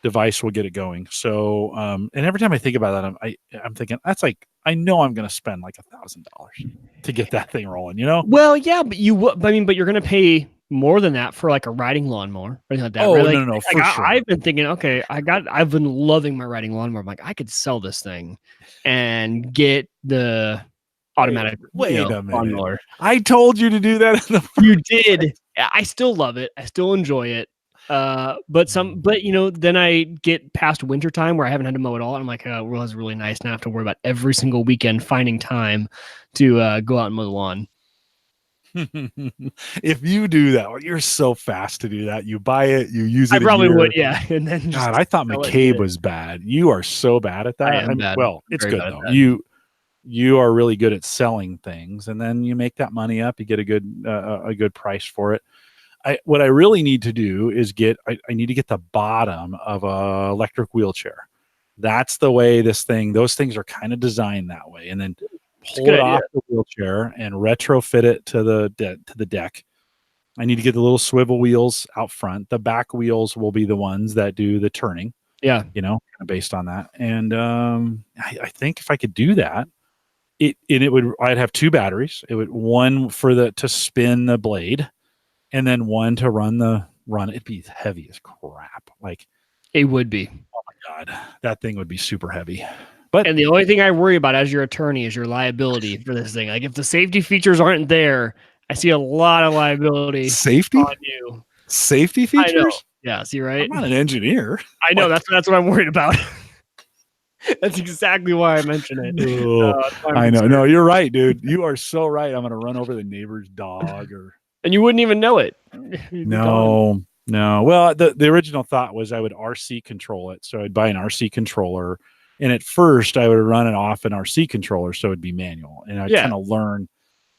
device will get it going? So, and every time I think about that, I'm thinking that's like, I know I'm going to spend like $1,000 to get that thing rolling, Well, yeah, but but you're going to pay more than that for like a riding lawnmower or anything like that. Oh, right? Like, no, for sure. I've been thinking, okay, I've been loving my riding lawnmower. I'm like, I could sell this thing and get the automatic wait a minute. lawnmower. I told you to do that. You did. I still love it. I still enjoy it. But then I get past winter time where I haven't had to mow at all. And I'm like, well, it's really nice not have to worry about every single weekend finding time to go out and mow the lawn. If you do that, you're so fast to do that. You buy it, you use it. I probably would, yeah. And then God, I thought McCabe was bad. You are so bad at that. I am bad. Well, it's good though. You are really good at selling things, and then you make that money up. You get a good price for it. What I really need to do is I need to get the bottom of a electric wheelchair. That's the way those things are kind of designed that way. And then pull it off the wheelchair and retrofit it to the deck. I need to get the little swivel wheels out front. The back wheels will be the ones that do the turning. Yeah. Based on that. And I think if I could do that, I'd have two batteries. It would one to spin the blade, and then one to run. It'd be heavy as crap. Like it would be. Oh my God, that thing would be super heavy. And the only thing I worry about as your attorney is your liability for this thing. Like if the safety features aren't there, I see a lot of liability on you. Safety features? I know. Yeah, see, right? I'm not an engineer. I know. That's what I'm worried about. That's exactly why I mentioned it. I know. No, you're right, dude. You are so right. I'm going to run over the neighbor's dog and you wouldn't even know it. No. Well, the original thought was I would RC control it. So I'd buy an RC controller. And at first I would run it off an RC controller. So it'd be manual. And I'd kind of learn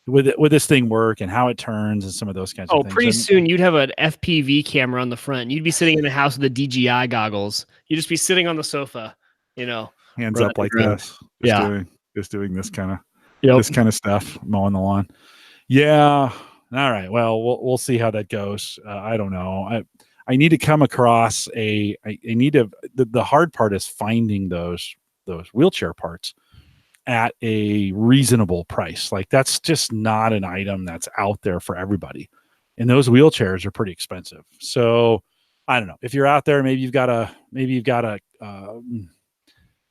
would this thing work and how it turns and some of those kinds of things. Pretty soon you'd have an FPV camera on the front. You'd be sitting in the house with the DJI goggles. You'd just be sitting on the sofa, hands up like this. Just doing this kind of this kind of stuff, mowing the lawn. Yeah. All right. Well, we'll see how that goes. I don't know. I need to come across the hard part is finding those wheelchair parts at a reasonable price. Like that's just not an item that's out there for everybody. And those wheelchairs are pretty expensive. So I don't know if you're out there, maybe you've got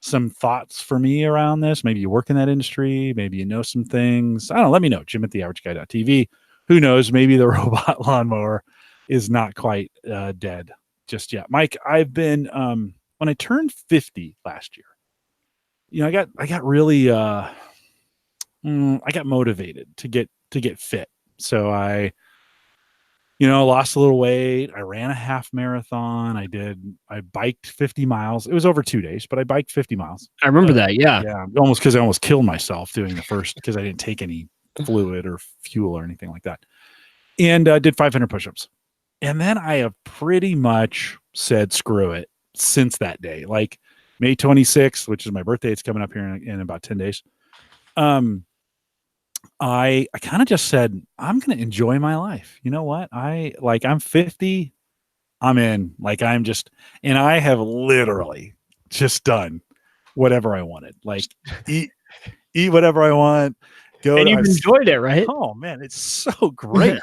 some thoughts for me around this. Maybe you work in that industry. Maybe you know some things. I don't know. Let me know. Jim@theaverageguy.tv. Who knows? Maybe the robot lawnmower is not quite dead just yet. Mike, I've been when I turned 50 last year, I got really I got motivated to get fit. So I lost a little weight. I ran a half marathon. I biked 50 miles. It was over 2 days, but I biked 50 miles. I remember that. Yeah. Yeah. Almost because I almost killed myself doing the first because I didn't take any fluid or fuel or anything like that. And did 500 push-ups. And then I have pretty much said, screw it since that day, like May 26th, which is my birthday. It's coming up here in about 10 days. I kind of just said, I'm going to enjoy my life. You know what? I'm 50. I'm in, and I have literally just done whatever I wanted, like eat whatever I want. And you've enjoyed it, right? Oh man, it's so great.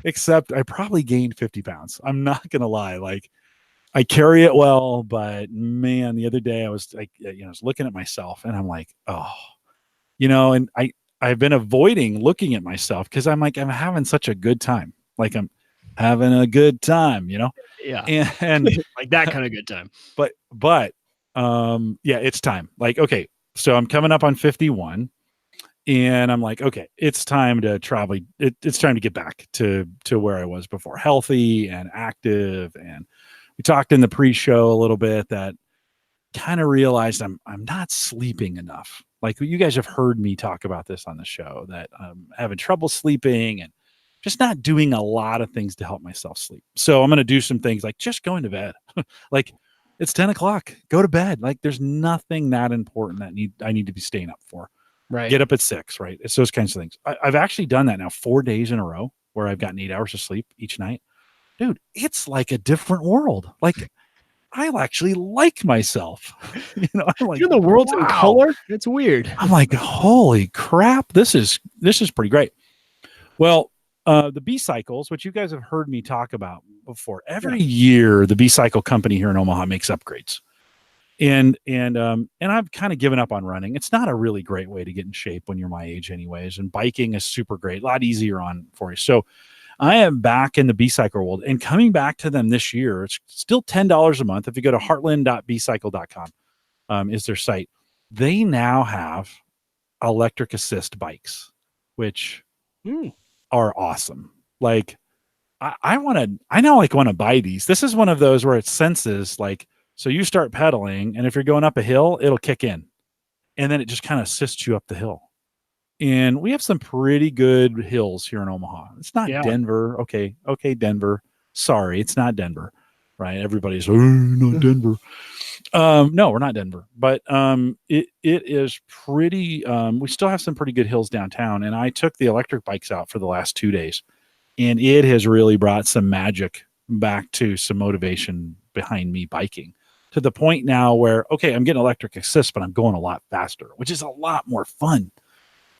Except I probably gained 50 pounds. I'm not going to lie. Like I carry it well, but man, the other day I was I was looking at myself and I'm like, and I've been avoiding looking at myself because I'm like, I'm having such a good time. Like I'm having a good time, Yeah. And like that kind of good time. But Yeah, it's time. Like, okay, so I'm coming up on 51 and I'm like, okay, it's time to travel. It's time to get back to where I was before, healthy and active. And we talked in the pre-show a little bit that kind of realized I'm not sleeping enough. Like you guys have heard me talk about this on the show that I'm having trouble sleeping and just not doing a lot of things to help myself sleep. So I'm going to do some things like just going to bed. Like it's 10 o'clock, go to bed. Like there's nothing that important that I need to be staying up for. Right. Get up at 6, right? It's those kinds of things. I've actually done that now 4 days in a row where I've gotten 8 hours of sleep each night. Dude, it's like a different world. Like I actually like myself. I'm like, the world's in wow. color. It's weird. I'm like, holy crap, this is pretty great. Well, the B cycles, which you guys have heard me talk about before, every year the B cycle company here in Omaha makes upgrades, and I've kind of given up on running. It's not a really great way to get in shape when you're my age, anyways. And biking is super great, a lot easier on for you. So I am back in the B cycle world and coming back to them this year. It's still $10 a month. If you go to heartland.bcycle.com, is their site. They now have electric assist bikes, which are awesome. Like I now want to buy these. This is one of those where it senses like, so you start pedaling and if you're going up a hill, it'll kick in and then it just kind of assists you up the hill. And we have some pretty good hills here in Omaha. It's not Denver. Okay, Denver. Sorry, it's not Denver, right? Everybody's, not Denver. No, we're not Denver, but it is pretty. We still have some pretty good hills downtown. And I took the electric bikes out for the last 2 days, and it has really brought some magic back to some motivation behind me biking to the point now where, okay, I'm getting electric assist, but I'm going a lot faster, which is a lot more fun.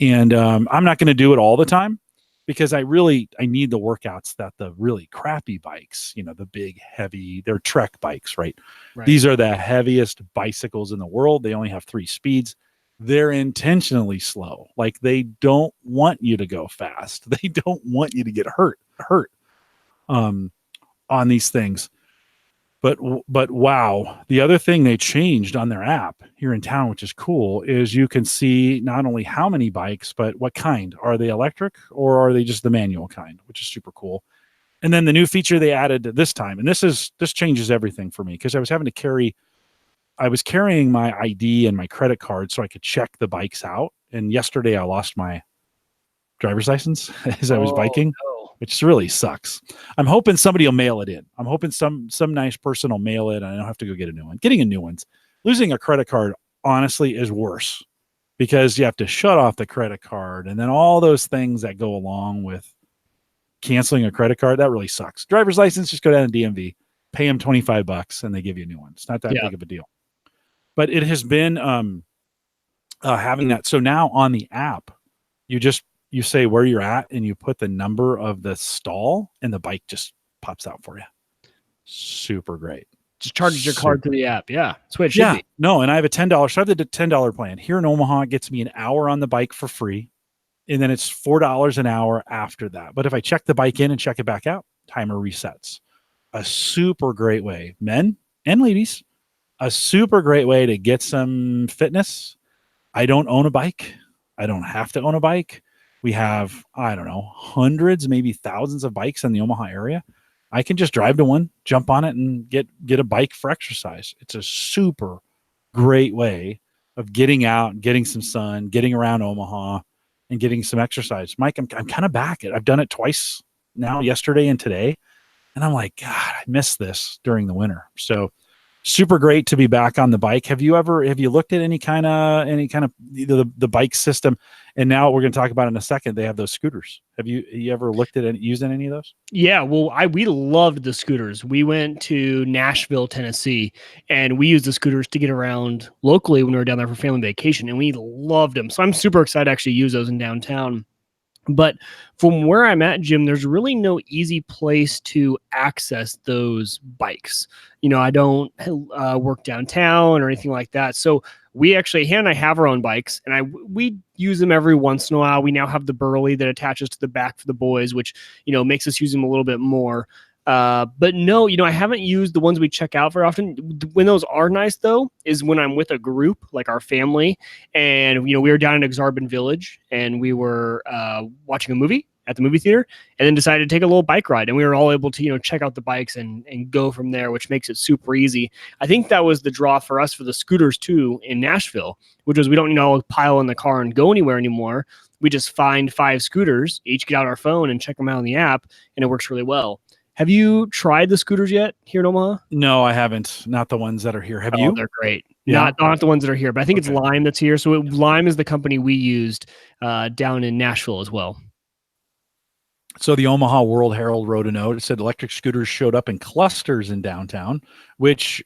And I'm not going to do it all the time because I need the workouts that the really crappy bikes, the big, heavy, they're Trek bikes, right? These are the heaviest bicycles in the world. They only have 3 speeds. They're intentionally slow. Like they don't want you to go fast. They don't want you to get hurt on these things. But wow, the other thing they changed on their app here in town, which is cool, is you can see not only how many bikes, but what kind. Are they electric or are they just the manual kind, which is super cool. And then the new feature they added this time, and this changes everything for me because I was carrying my ID and my credit card so I could check the bikes out. And yesterday I lost my driver's license as I was biking. No. Which really sucks. I'm hoping somebody will mail it in. I'm hoping some nice person will mail it and I don't have to go get a new one. Getting a new one's losing a credit card, honestly, is worse because you have to shut off the credit card and then all those things that go along with canceling a credit card. That really sucks. Driver's license, just go down to DMV, pay them $25 and they give you a new one. It's not that big of a deal. But it has been having that. So now on the app, you say where you're at and you put the number of the stall and the bike just pops out for you. Super great. Just charges your card to the app. Yeah. That's what it should be. No, and I have a $10. So I have the $10 plan. Here in Omaha, it gets me an hour on the bike for free. And then it's $4 an hour after that. But if I check the bike in and check it back out, timer resets. A super great way, men and ladies, a super great way to get some fitness. I don't own a bike. I don't have to own a bike. We have, I don't know, hundreds, maybe thousands of bikes in the Omaha area. I can just drive to one, jump on it, and get a bike for exercise. It's a super great way of getting out and getting some sun, getting around Omaha, and getting some exercise. Mike, I'm kind of back. I've done it twice now, yesterday and today, and I'm like, God, I miss this during the winter. So super great to be back on the bike. Have you looked at any kind of the bike system? And now we're going to talk about in a second. They have those scooters. Have you ever looked at using any of those? Yeah, well, we loved the scooters. We went to Nashville, Tennessee, and we used the scooters to get around locally when we were down there for family vacation, and we loved them. So I'm super excited to actually use those in downtown. But from where I'm at, Jim, there's really no easy place to access those bikes. I don't work downtown or anything like that. So we actually, Hannah and I have our own bikes, and we use them every once in a while. We now have the Burley that attaches to the back for the boys, which, makes us use them a little bit more. But no, I haven't used the ones we check out very often. When those are nice, though, is when I'm with a group, like our family, and we were down in Exarban Village, and we were watching a movie at the movie theater, and then decided to take a little bike ride, and we were all able to check out the bikes and go from there, which makes it super easy. I think that was the draw for us for the scooters too in Nashville, which was we don't pile in the car and go anywhere anymore. We just find 5 scooters, each get out our phone and check them out on the app, and it works really well. Have you tried the scooters yet here in Omaha? No, I haven't. Not the ones that are here. Have Oh, you? they're great. Yeah. Not the ones that are here, but I think it's Lime that's here. So Lime is the company we used down in Nashville as well. So the Omaha World Herald wrote a note. It said electric scooters showed up in clusters in downtown, which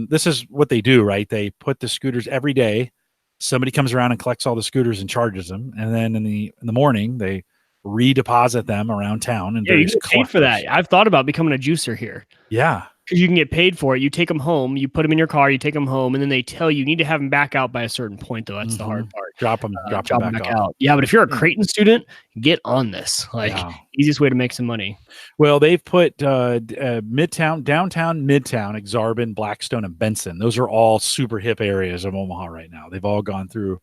this is what they do, right? They put the scooters every day. Somebody comes around and collects all the scooters and charges them, and then in the morning they redeposit them around town. And you get paid for that. I've thought about becoming a juicer here. Yeah. Because you can get paid for it. You take them home, you put them in your car, you take them home, and then they tell you need to have them back out by a certain point, though. That's the hard part. Drop them back out. Yeah, but if you're a Creighton student, get on this. Easiest way to make some money. Well, they've put downtown, Midtown, Exarban, Blackstone, and Benson. Those are all super hip areas of Omaha right now. They've all gone through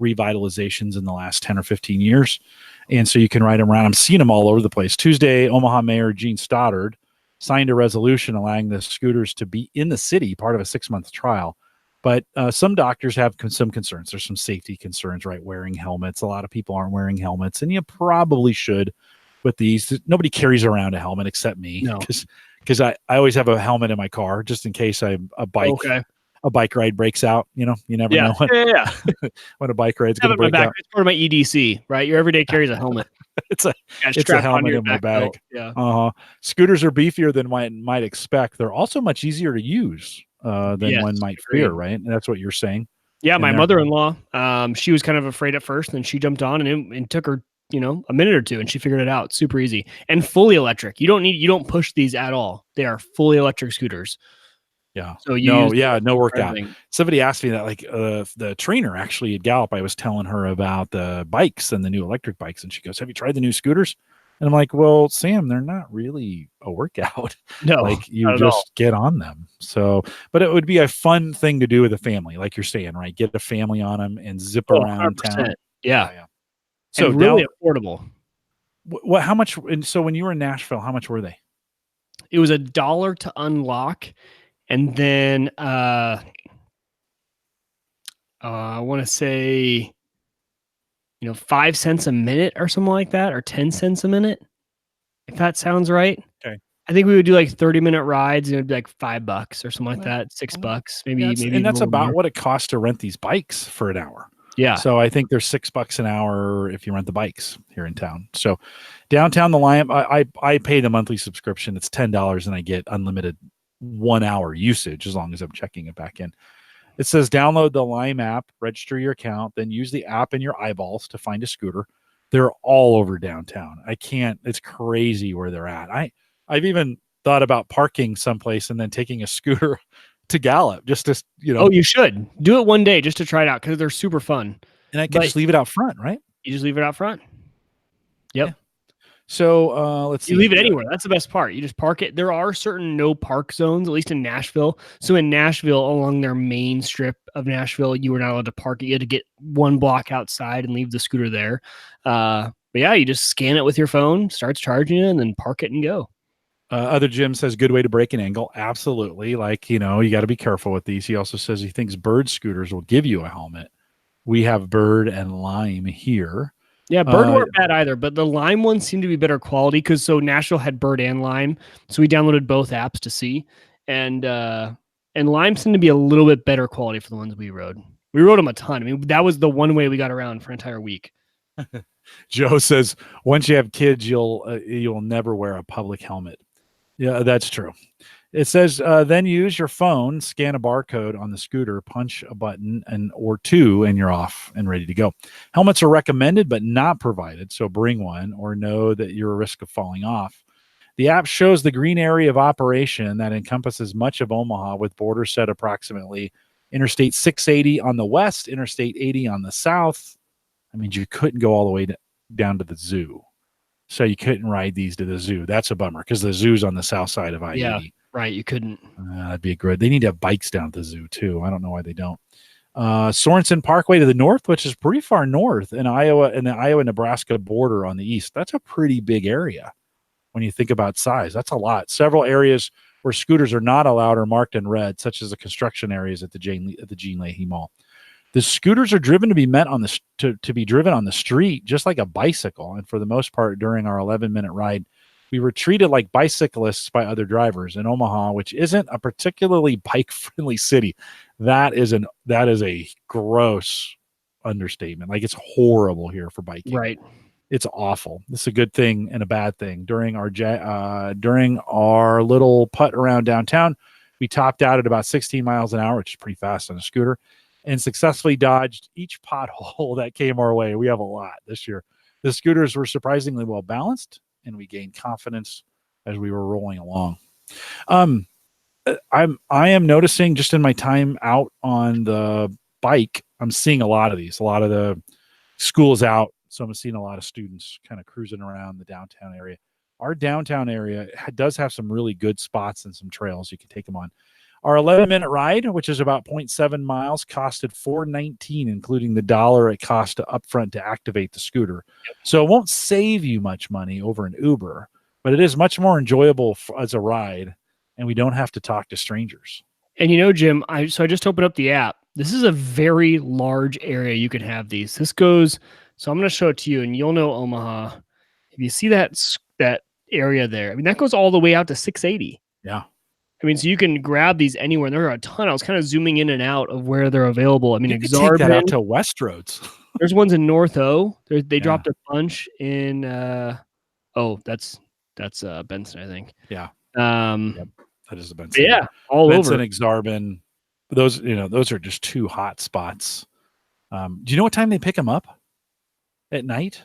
revitalizations in the last 10 or 15 years. And so you can ride them around. I'm seeing them all over the place. Tuesday, Omaha Mayor Gene Stoddard signed a resolution allowing the scooters to be in the city, part of a 6-month trial. But some doctors have some concerns. There's some safety concerns, right? Wearing helmets. A lot of people aren't wearing helmets, and you probably should with these. Nobody carries around a helmet except me, because I always have a helmet in my car just in case a bike ride breaks out. You never know when a bike ride's going to break out. It's part of my EDC, right? Your everyday carries a helmet. It's a helmet in my bag. Scooters are beefier than one might expect. They're also much easier to use than one might fear, right? And that's what you're saying. Yeah, my mother-in-law, she was kind of afraid at first, and she jumped on, and it took her, a minute or two, and she figured it out. Super easy and fully electric. You don't push these at all. They are fully electric scooters. Yeah. So no workout. Somebody asked me that, the trainer actually at Gallup, I was telling her about the bikes and the new electric bikes, and she goes, "Have you tried the new scooters?" And I'm like, "Well, Sam, they're not really a workout. No, you just get on them." So, but it would be a fun thing to do with a family, like you're saying, right? Get a family on them and zip around 100%. Town. Yeah. So and really affordable. What? How much? And so when you were in Nashville, how much were they? It was $1 to unlock. And then I want to say, 5 cents a minute or something like that, or 10 cents a minute, if that sounds right. Okay. I think we would do 30-minute rides, and it would be $5 or something like that, $6, maybe. And that's about what it costs to rent these bikes for an hour. Yeah. So I think there's $6 an hour if you rent the bikes here in town. So downtown, the Lime, I pay the monthly subscription. It's $10, and I get unlimited 1 hour usage as long as I'm checking it back in. It says download the Lime app, register your account, then use the app in your eyeballs to find a scooter. They're all over downtown. It's crazy where they're at. I've even thought about parking someplace and then taking a scooter to Gallup just to, Oh, you should do it one day just to try it out, because they're super fun. And I can just leave it out front, right? You just leave it out front. Yep. Yeah. So let's see. You leave it anywhere. That's the best part. You just park it. There are certain no park zones, at least in Nashville. So in Nashville, along their main strip of Nashville, you were not allowed to park it. You had to get 1 block outside and leave the scooter there. But yeah, you just scan it with your phone, starts charging it, and then park it and go. Other Jim says good way to break an angle. Absolutely. You got to be careful with these. He also says he thinks Bird scooters will give you a helmet. We have Bird and Lime here. Yeah, Bird weren't bad either, but the Lime ones seemed to be better quality, because Nashville had Bird and Lime, so we downloaded both apps to see, and Lime seemed to be a little bit better quality for the ones we rode. We rode them a ton. I mean, that was the one way we got around for an entire week. Joe says once you have kids, you'll never wear a public helmet. Yeah, that's true. It says then use your phone, scan a barcode on the scooter, punch a button or two, and you're off and ready to go. Helmets are recommended but not provided, so bring one or know that you're at risk of falling off. The app shows the green area of operation that encompasses much of Omaha, with borders set approximately Interstate 680 on the west, Interstate 80 on the south. I mean, you couldn't go all the way down to the zoo. So you couldn't ride these to the zoo. That's a bummer because the zoo's on the south side of I-80. Yeah, right. You couldn't. That'd be good. They need to have bikes down at the zoo too. I don't know why they don't. Sorensen Parkway to the north, which is pretty far north in Iowa and the Iowa-Nebraska border on the east. That's a pretty big area when you think about size. That's a lot. Several areas where scooters are not allowed are marked in red, such as the construction areas at the Gene Leahy Mall. The scooters are driven to be meant on to be driven on the street, just like a bicycle. And for the most part, during our 11-minute ride, we were treated like bicyclists by other drivers in Omaha, which isn't a particularly bike-friendly city. That is a gross understatement. Like, it's horrible here for biking. Right. It's awful. This is a good thing and a bad thing. During our little putt around downtown, we topped out at about 16 miles an hour, which is pretty fast on a scooter, and successfully dodged each pothole that came our way. We have a lot this year. The scooters were surprisingly well balanced, and we gained confidence as we were rolling along. I am noticing just in my time out on the bike, I'm seeing a lot of these. A lot of the school is out, so I'm seeing a lot of students kind of cruising around the downtown area. Our downtown area does have some really good spots and some trails you can take them on. Our 11-minute ride, which is about 0.7 miles, costed $4.19, including the $1 it cost to upfront to activate the scooter. So it won't save you much money over an Uber, but it is much more enjoyable as a ride, and we don't have to talk to strangers. And Jim, I just opened up the app. This is a very large area you could have these. This goes, so I'm going to show it to you, and you'll know Omaha. If you see that area there, I mean, that goes all the way out to 680. Yeah. I mean, so you can grab these anywhere. And there are a ton. I was kind of zooming in and out of where they're available. I mean, you could take that out to Westroads. There's ones in North O. They dropped a bunch in. That's Benson, I think. Yeah. Yep. That is the Benson. Yeah, all Benson, over. Exarban. Those are just two hot spots. Do you know what time they pick them up? At night?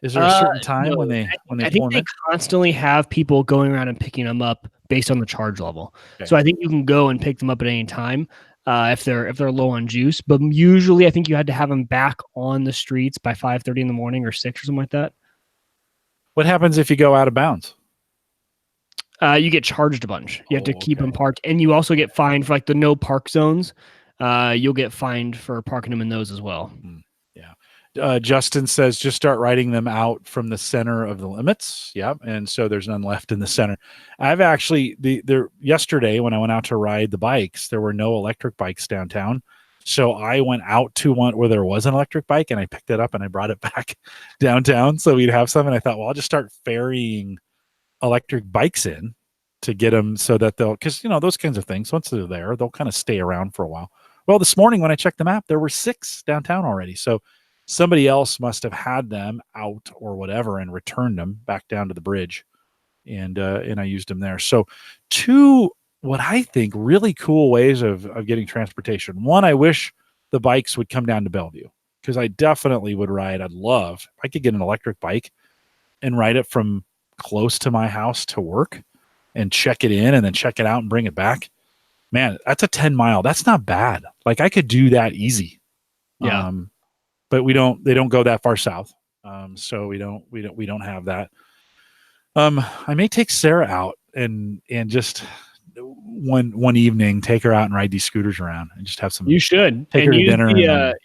Is there a certain time when they I think they constantly have people going around and picking them up based on the charge level. Okay. So I think you can go and pick them up at any time if they're low on juice. But usually, I think you had to have them back on the streets by 5:30 in the morning or 6 or something like that. What happens if you go out of bounds? You get charged a bunch. You have to keep them parked, and you also get fined for like the no park zones. You'll get fined for parking them in those as well. Yeah. Justin says just start writing them out from the center of the limits. Yep. And so there's none left in the center. I've actually yesterday when I went out to ride the bikes, there were no electric bikes downtown. So I went out to one where there was an electric bike and I picked it up and I brought it back downtown so we'd have some. And I thought, well, I'll just start ferrying electric bikes in to get them so that because those kinds of things, once they're there, they'll kind of stay around for a while. Well, this morning when I checked the map, there were 6 downtown already. So somebody else must have had them out or whatever and returned them back down to the bridge, and I used them there. So 2, what I think really cool ways of getting transportation. One, I wish the bikes would come down to Bellevue because I definitely would ride. I'd love if I could get an electric bike and ride it from close to my house to work and check it in and then check it out and bring it back. Man, that's a 10-mile. That's not bad. Like I could do that easy. Yeah. But they don't go that far south. So we don't have that. I may take Sarah out and just one evening, take her out and ride these scooters around and just have some. You should take her to dinner.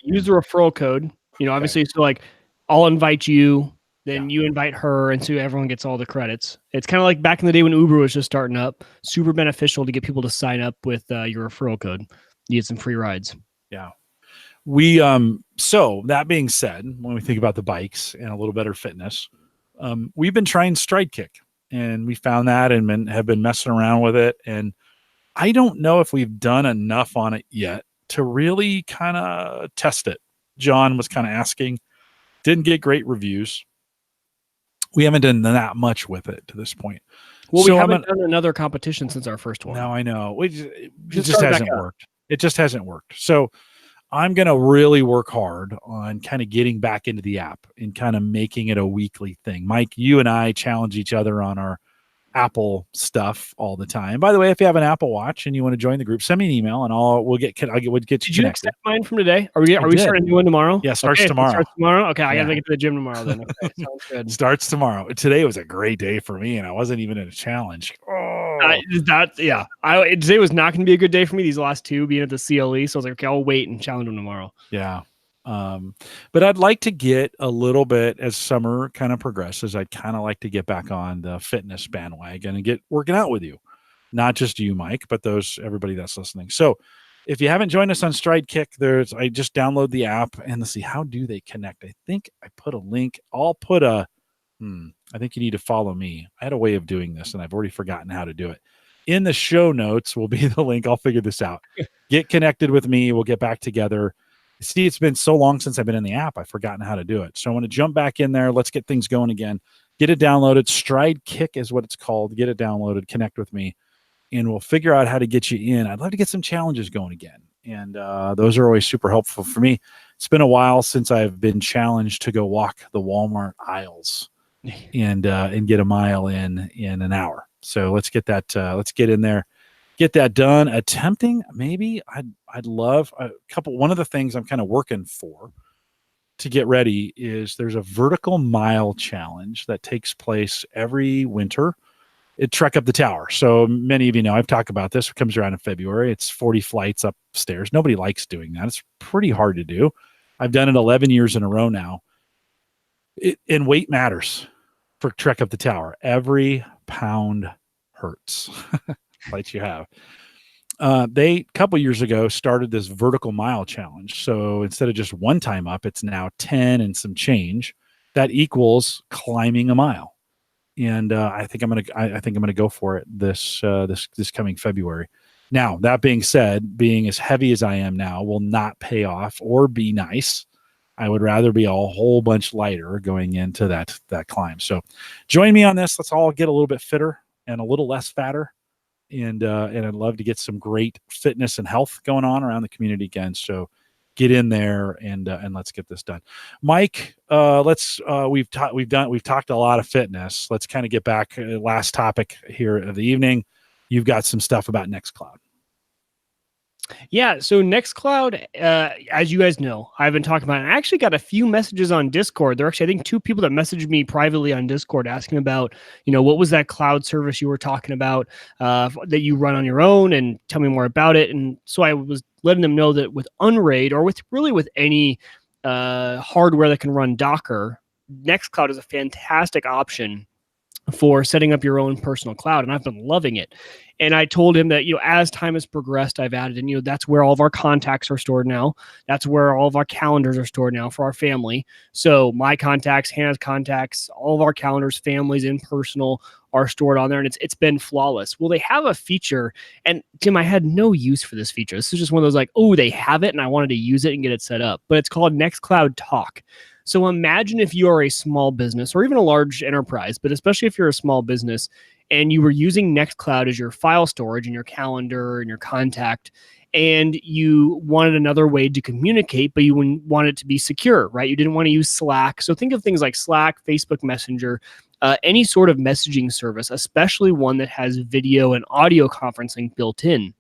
Use the referral code. Obviously, so like I'll invite you, then you invite her, and so everyone gets all the credits. It's kind of like back in the day when Uber was just starting up. Super beneficial to get people to sign up with your referral code. You get some free rides. Yeah. We so that being said, when we think about the bikes and a little better fitness, we've been trying Stride Kick, and we found that and have been messing around with it. And I don't know if we've done enough on it yet to really kind of test it. John was kind of asking, didn't get great reviews. We haven't done that much with it to this point. Well, we haven't done another competition since our first one. No, I know. It just hasn't worked. It just hasn't worked. So I'm going to really work hard on kind of getting back into the app and kind of making it a weekly thing. Mike, you and I challenge each other on our Apple stuff all the time. By the way, if you have an Apple Watch and you want to join the group, send me an email and we'll get you Did you connected. accept mine from today? Are we starting a new one tomorrow? Yeah, starts okay, tomorrow. Starts tomorrow. Okay, I Yeah. gotta make it to the gym tomorrow then. Okay, sounds good. Starts tomorrow. Today was a great day for me, and I wasn't even in a challenge. Today was not going to be a good day for me. These last two being at the CLE, so I was like, okay, I'll wait and challenge them tomorrow. Yeah. But I'd like to get a little bit as summer kind of progresses. I'd kind of like to get back on the fitness bandwagon and get working out with you, not just you, Mike, but everybody that's listening. So if you haven't joined us on Stride Kick, I just download the app and let's see, how do they connect? I think I put a link. I'll put I think you need to follow me. I had a way of doing this and I've already forgotten how to do it. In the show notes will be the link. I'll figure this out. Get connected with me. We'll get back together. See, it's been so long since I've been in the app, I've forgotten how to do it. So I want to jump back in there. Let's get things going again. Get it downloaded. Stride Kick is what it's called. Get it downloaded. Connect with me, and we'll figure out how to get you in. I'd love to get some challenges going again, and those are always super helpful for me. It's been a while since I've been challenged to go walk the Walmart aisles and get a mile in an hour. So let's get that. Let's get in there. Get that done. Attempting, maybe I'd love one of the things I'm kind of working for to get ready is there's a vertical mile challenge that takes place every winter at Trek Up the Tower. So many of you know, I've talked about this. It comes around in February. It's 40 flights upstairs. Nobody likes doing that. It's pretty hard to do. I've done it 11 years in a row now. And weight matters for Trek Up the Tower. Every pound hurts. Flights you have. They a couple years ago started this vertical mile challenge. So instead of just one time up, it's now 10 and some change. That equals climbing a mile. And I think I'm gonna go for it this coming February. Now, that being said, being as heavy as I am now will not pay off or be nice. I would rather be a whole bunch lighter going into that climb. So join me on this. Let's all get a little bit fitter and a little less fatter. And I'd love to get some great fitness and health going on around the community again. So get in there and let's get this done. Mike, we've talked a lot of fitness. Let's kind of get back last topic here of the evening. You've got some stuff about Nextcloud. Yeah, so Nextcloud, as you guys know, I've been talking about it. I actually got a few messages on Discord. There are actually, I think, 2 people that messaged me privately on Discord asking about, what was that cloud service you were talking about that you run on your own, and tell me more about it. And so I was letting them know that with Unraid, or with any hardware that can run Docker, Nextcloud is a fantastic option for setting up your own personal cloud, and I've been loving it. And I told him that, as time has progressed, I've added, and that's where all of our contacts are stored now. That's where all of our calendars are stored now for our family. So my contacts, Hannah's contacts, all of our calendars, families, and personal are stored on there, and it's been flawless. Well, they have a feature, and Tim, I had no use for this feature. This is just one of those like, oh, they have it, and I wanted to use it and get it set up. But it's called Nextcloud Talk. So imagine if you are a small business or even a large enterprise, but especially if you're a small business and you were using Nextcloud as your file storage and your calendar and your contact, and you wanted another way to communicate, but you want it to be secure, right? You didn't want to use Slack. So think of things like Slack, Facebook Messenger, any sort of messaging service, especially one that has video and audio conferencing built in.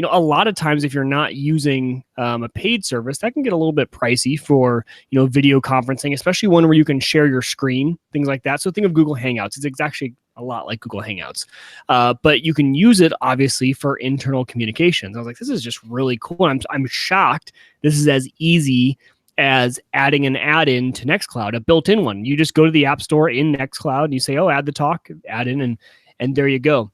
A lot of times if you're not using a paid service, that can get a little bit pricey for, video conferencing, especially one where you can share your screen, things like that. So think of Google Hangouts. It's actually a lot like Google Hangouts, but you can use it obviously for internal communications. I was like, this is just really cool. I'm shocked this is as easy as adding an add-in to Nextcloud, a built-in one. You just go to the App Store in Nextcloud and you say, add the talk, add in, and there you go.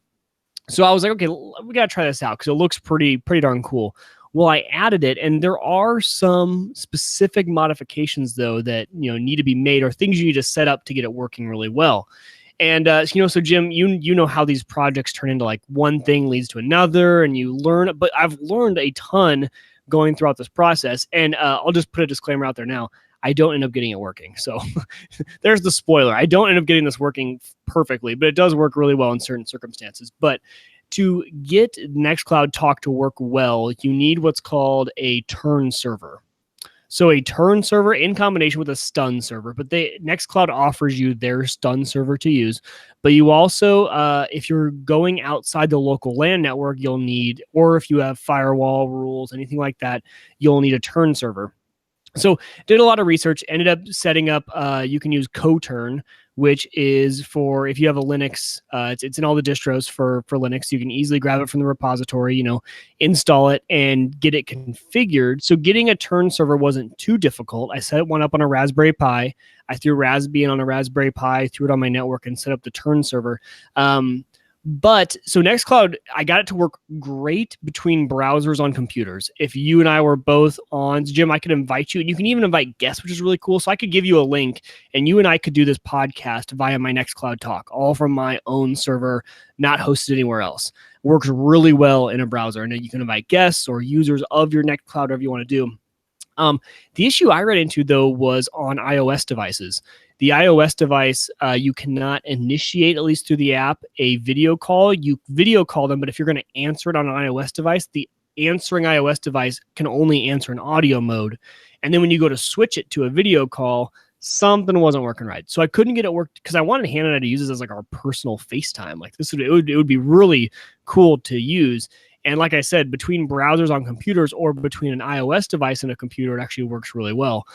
So I was like, okay, we got to try this out because it looks pretty darn cool. Well, I added it, and there are some specific modifications, though, that need to be made, or things you need to set up to get it working really well. And so Jim, you know how these projects turn into like one thing leads to another, and you learn. But I've learned a ton going throughout this process, and I'll just put a disclaimer out there now. I don't end up getting it working. So there's the spoiler. I don't end up getting this working perfectly, but it does work really well in certain circumstances. But to get Nextcloud Talk to work well, you need what's called a turn server. So a turn server in combination with a stun server, but Nextcloud offers you their stun server to use. But you also, if you're going outside the local LAN network, you'll need, or if you have firewall rules, anything like that, you'll need a turn server. So did a lot of research, ended up setting up, you can use Coturn, which is for, if you have a Linux, it's in all the distros for Linux. You can easily grab it from the repository, install it and get it configured. So getting a turn server wasn't too difficult. I set one up on a Raspberry Pi. I threw Raspbian on a Raspberry Pi, threw it on my network and set up the turn server. But so Nextcloud, I got it to work great between browsers on computers. If you and I were both on, Jim, I could invite you, and you can even invite guests, which is really cool. So I could give you a link, and you and I could do this podcast via my Nextcloud talk, all from my own server, not hosted anywhere else. Works really well in a browser, and then you can invite guests or users of your Nextcloud, whatever you want to do. The issue I ran into, though, was on iOS devices. The iOS device, you cannot initiate, at least through the app, a video call. You video call them, but if you're going to answer it on an iOS device, the answering iOS device can only answer in audio mode. And then when you go to switch it to a video call, something wasn't working right. So I couldn't get it worked because I wanted Hannah and I to use this as like our personal FaceTime. Like it would be really cool to use. And like I said, between browsers on computers or between an iOS device and a computer, it actually works really well.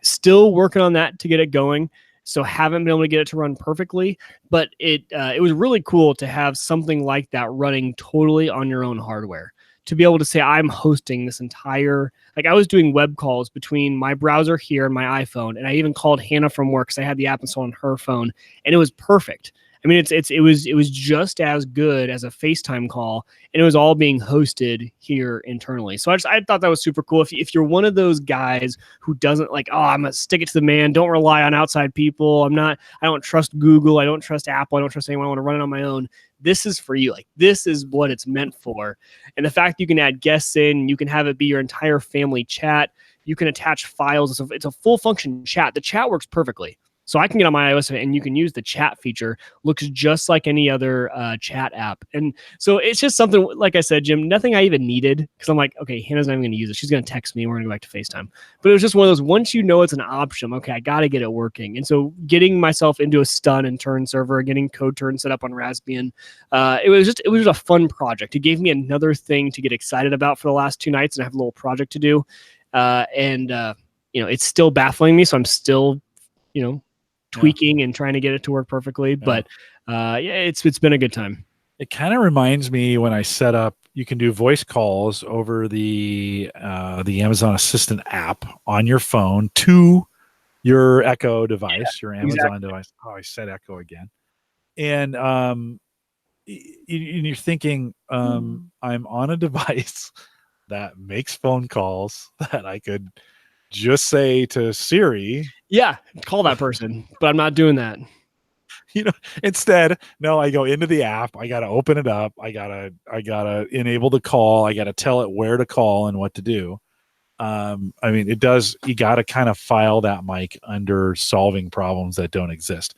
Still working on that to get it going. So haven't been able to get it to run perfectly, but it was really cool to have something like that running totally on your own hardware. To be able to say, I'm hosting this entire, like I was doing web calls between my browser here and my iPhone. And I even called Hannah from work because I had the app installed on her phone, and it was perfect. I mean, it was just as good as a FaceTime call, and it was all being hosted here internally. So I thought that was super cool. If you're one of those guys who doesn't like, oh, I'm gonna stick it to the man, don't rely on outside people. I don't trust Google, I don't trust Apple, I don't trust anyone. I want to run it on my own. This is for you. Like this is what it's meant for. And the fact you can add guests in, you can have it be your entire family chat. You can attach files. It's a full function chat. The chat works perfectly. So I can get on my iOS and you can use the chat feature. Looks just like any other chat app. And so it's just something, like I said, Jim, nothing I even needed because I'm like, okay, Hannah's not even going to use it. She's going to text me. We're going to go back to FaceTime. But it was just one of those, once you know it's an option, okay, I got to get it working. And so getting myself into a stun and turn server, getting Coturn set up on Raspbian, it was just a fun project. It gave me another thing to get excited about for the last 2 nights, and I have a little project to do. It's still baffling me. So I'm still, tweaking and trying to get it to work perfectly. Yeah. But it's been a good time. It kind of reminds me when I set up, you can do voice calls over the Amazon Assistant app on your phone to your Echo device, your Amazon device. Oh, I said Echo again. And you're thinking, I'm on a device that makes phone calls that I could just say to Siri, yeah, call that person, but I'm not doing that. Instead, no, I go into the app. I got to open it up. I gotta enable the call. I got to tell it where to call and what to do. It does. You got to kind of file that mic under solving problems that don't exist.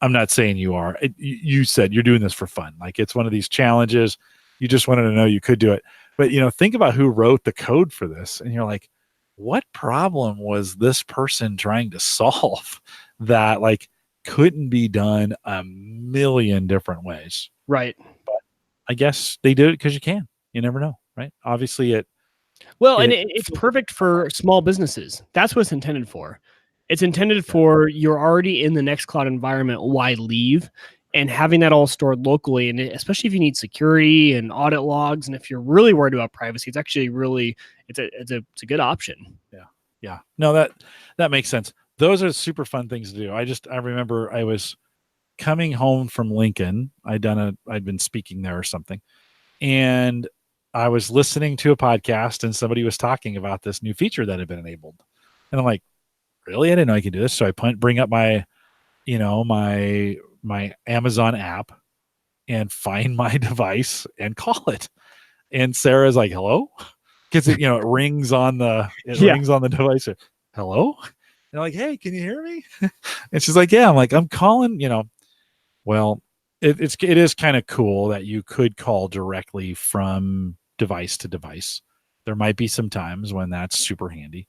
I'm not saying you are. You said you're doing this for fun. Like it's one of these challenges. You just wanted to know you could do it. But think about who wrote the code for this, and you're like, what problem was this person trying to solve that like couldn't be done a million different ways? Right. But I guess they did it because you can. You never know, right? Obviously it's perfect for small businesses. That's what it's intended for. It's intended for you're already in the Nextcloud environment. Why leave? And having that all stored locally, and especially if you need security and audit logs, and if you're really worried about privacy, it's actually really it's a good option. Yeah. No, that makes sense. Those are super fun things to do. I remember I was coming home from Lincoln. I'd been speaking there or something, and I was listening to a podcast, and somebody was talking about this new feature that had been enabled, and I'm like, really? I didn't know I could do this. So I bring up my Amazon app and find my device and call it. And Sarah's like, hello? Because it rings on the rings on the device. Hello? And I'm like, hey, can you hear me? And she's like, yeah. I'm like, I'm calling, well, it is kind of cool that you could call directly from device to device. There might be some times when that's super handy.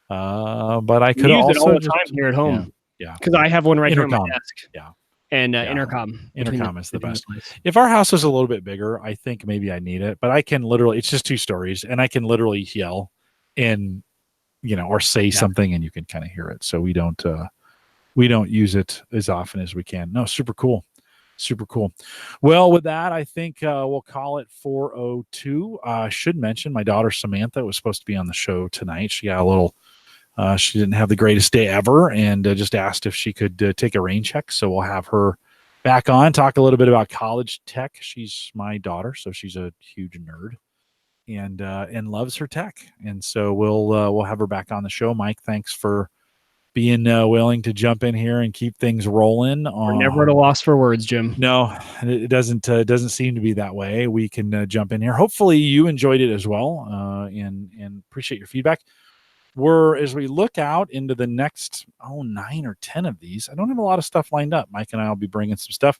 But I We could use it all also the just time here at home. yeah. Because I have one right here on my Intercom. desk. Yeah. And Yeah. intercom. Intercom is the between best. place. If our house is a little bit bigger, I think maybe I need it. But I can literally, it's just 2 stories, and I can literally yell and or say something, and you can kind of hear it. So we don't use it as often as we can. No, super cool. Super cool. Well, with that, I think we'll call it 4:02. I should mention my daughter Samantha was supposed to be on the show tonight. She got a little. She didn't have the greatest day ever, and just asked if she could take a rain check. So we'll have her back on, talk a little bit about college tech. She's my daughter, so she's a huge nerd, and loves her tech. And so we'll have her back on the show. Mike, thanks for being willing to jump in here and keep things rolling. We're never at a loss for words, Jim. No, it doesn't seem to be that way. We can jump in here. Hopefully you enjoyed it as well, and appreciate your feedback. As we look out into the next 9 or 10 of these, I don't have a lot of stuff lined up. Mike and I will be bringing some stuff.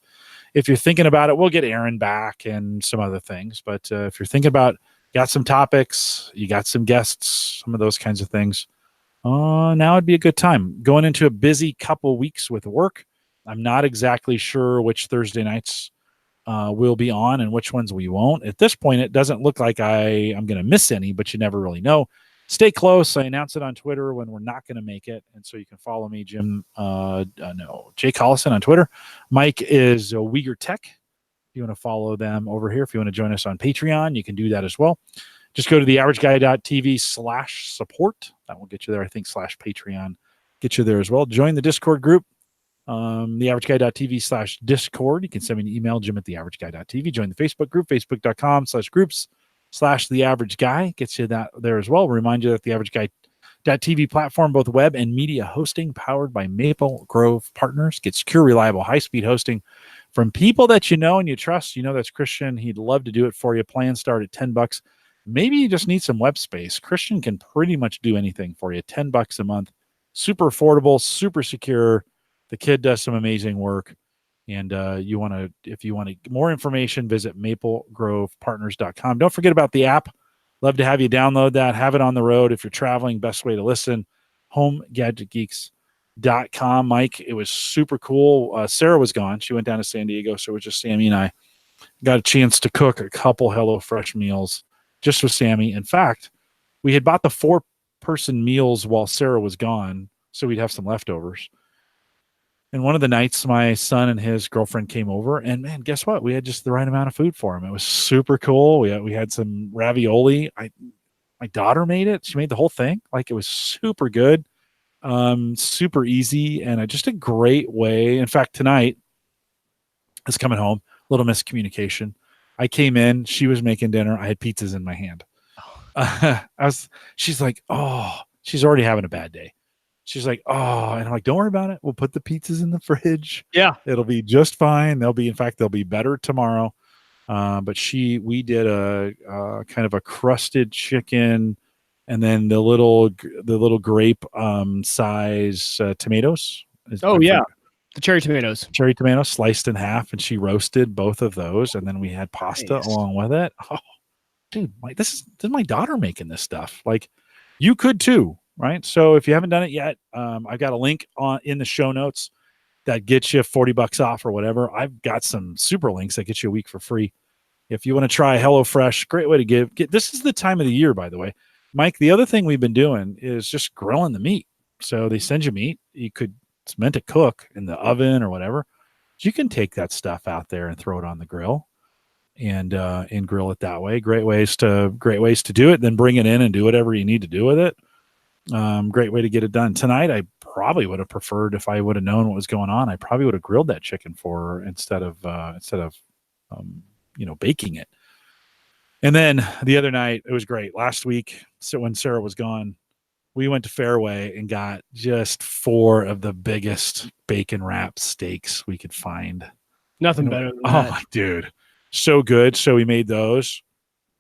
If you're thinking about it, we'll get Aaron back and some other things. But if you're thinking about, got some topics, you got some guests, some of those kinds of things, now would be a good time. Going into a busy couple weeks with work. I'm not exactly sure which Thursday nights we'll be on and which ones we won't. At this point, it doesn't look like I'm going to miss any, but you never really know. Stay close. I announce it on Twitter when we're not going to make it. And so you can follow me, Jay Collison on Twitter. Mike is Uyghur Tech. If you want to follow them over here, if you want to join us on Patreon, you can do that as well. Just go to theaverageguy.tv/support. That will get you there. I think /Patreon get you there as well. Join the Discord group, theaverageguy.tv/Discord. You can send me an email, jim@theaverageguy.tv. Join the Facebook group, facebook.com/groups/theaverageguy. Gets you that there as well. Remind you that the AverageGuy.tv platform, both web and media hosting, powered by Maple Grove Partners. Get secure, reliable, high-speed hosting from people that you know and you trust. You know that's Christian. He'd love to do it for you. Plans start at $10. Maybe you just need some web space. Christian can pretty much do anything for you. $10 a month. Super affordable, super secure. The kid does some amazing work. And if you want more information, visit maplegrovepartners.com. Don't forget about the app. Love to have you download that. Have it on the road. If you're traveling, best way to listen. HomeGadgetGeeks.com. Mike, it was super cool. Sarah was gone. She went down to San Diego, so it was just Sammy and I. Got a chance to cook a couple HelloFresh meals just with Sammy. In fact, we had bought the 4-person meals while Sarah was gone, so we'd have some leftovers. And one of the nights, my son and his girlfriend came over, and man, guess what? We had just the right amount of food for him. It was super cool. We had some ravioli. My daughter made it. She made the whole thing. Like, it was super good, super easy, and just a great way. In fact, tonight, I was coming home, little miscommunication. I came in, she was making dinner. I had pizzas in my hand. She's like, oh, she's already having a bad day. She's like, oh, and I'm like, don't worry about it. We'll put the pizzas in the fridge. Yeah. It'll be just fine. They'll be better tomorrow. But we did a kind of a crusted chicken, and then the little grape size tomatoes. The cherry tomatoes. Cherry tomatoes sliced in half, and she roasted both of those, and then we had pasta along with it. Oh, dude, this is my daughter making this stuff. Like, you could too. Right. So if you haven't done it yet, I've got a link in the show notes that gets you $40 off or whatever. I've got some super links that get you a week for free. If you want to try HelloFresh, great way to get this is the time of the year, by the way. Mike, the other thing we've been doing is just grilling the meat. So they send you meat. It's meant to cook in the oven or whatever. You can take that stuff out there and throw it on the grill and grill it that way. Great ways to do it. Then bring it in and do whatever you need to do with it. Great way to get it done. Tonight, I probably would have preferred, if I would have known what was going on, I probably would have grilled that chicken for her instead of baking it. And then the other night, it was great. Last week, so when Sarah was gone, we went to Fairway and got just 4 of the biggest bacon wrapped steaks we could find. Nothing better than that. Oh my dude, so good. So we made those,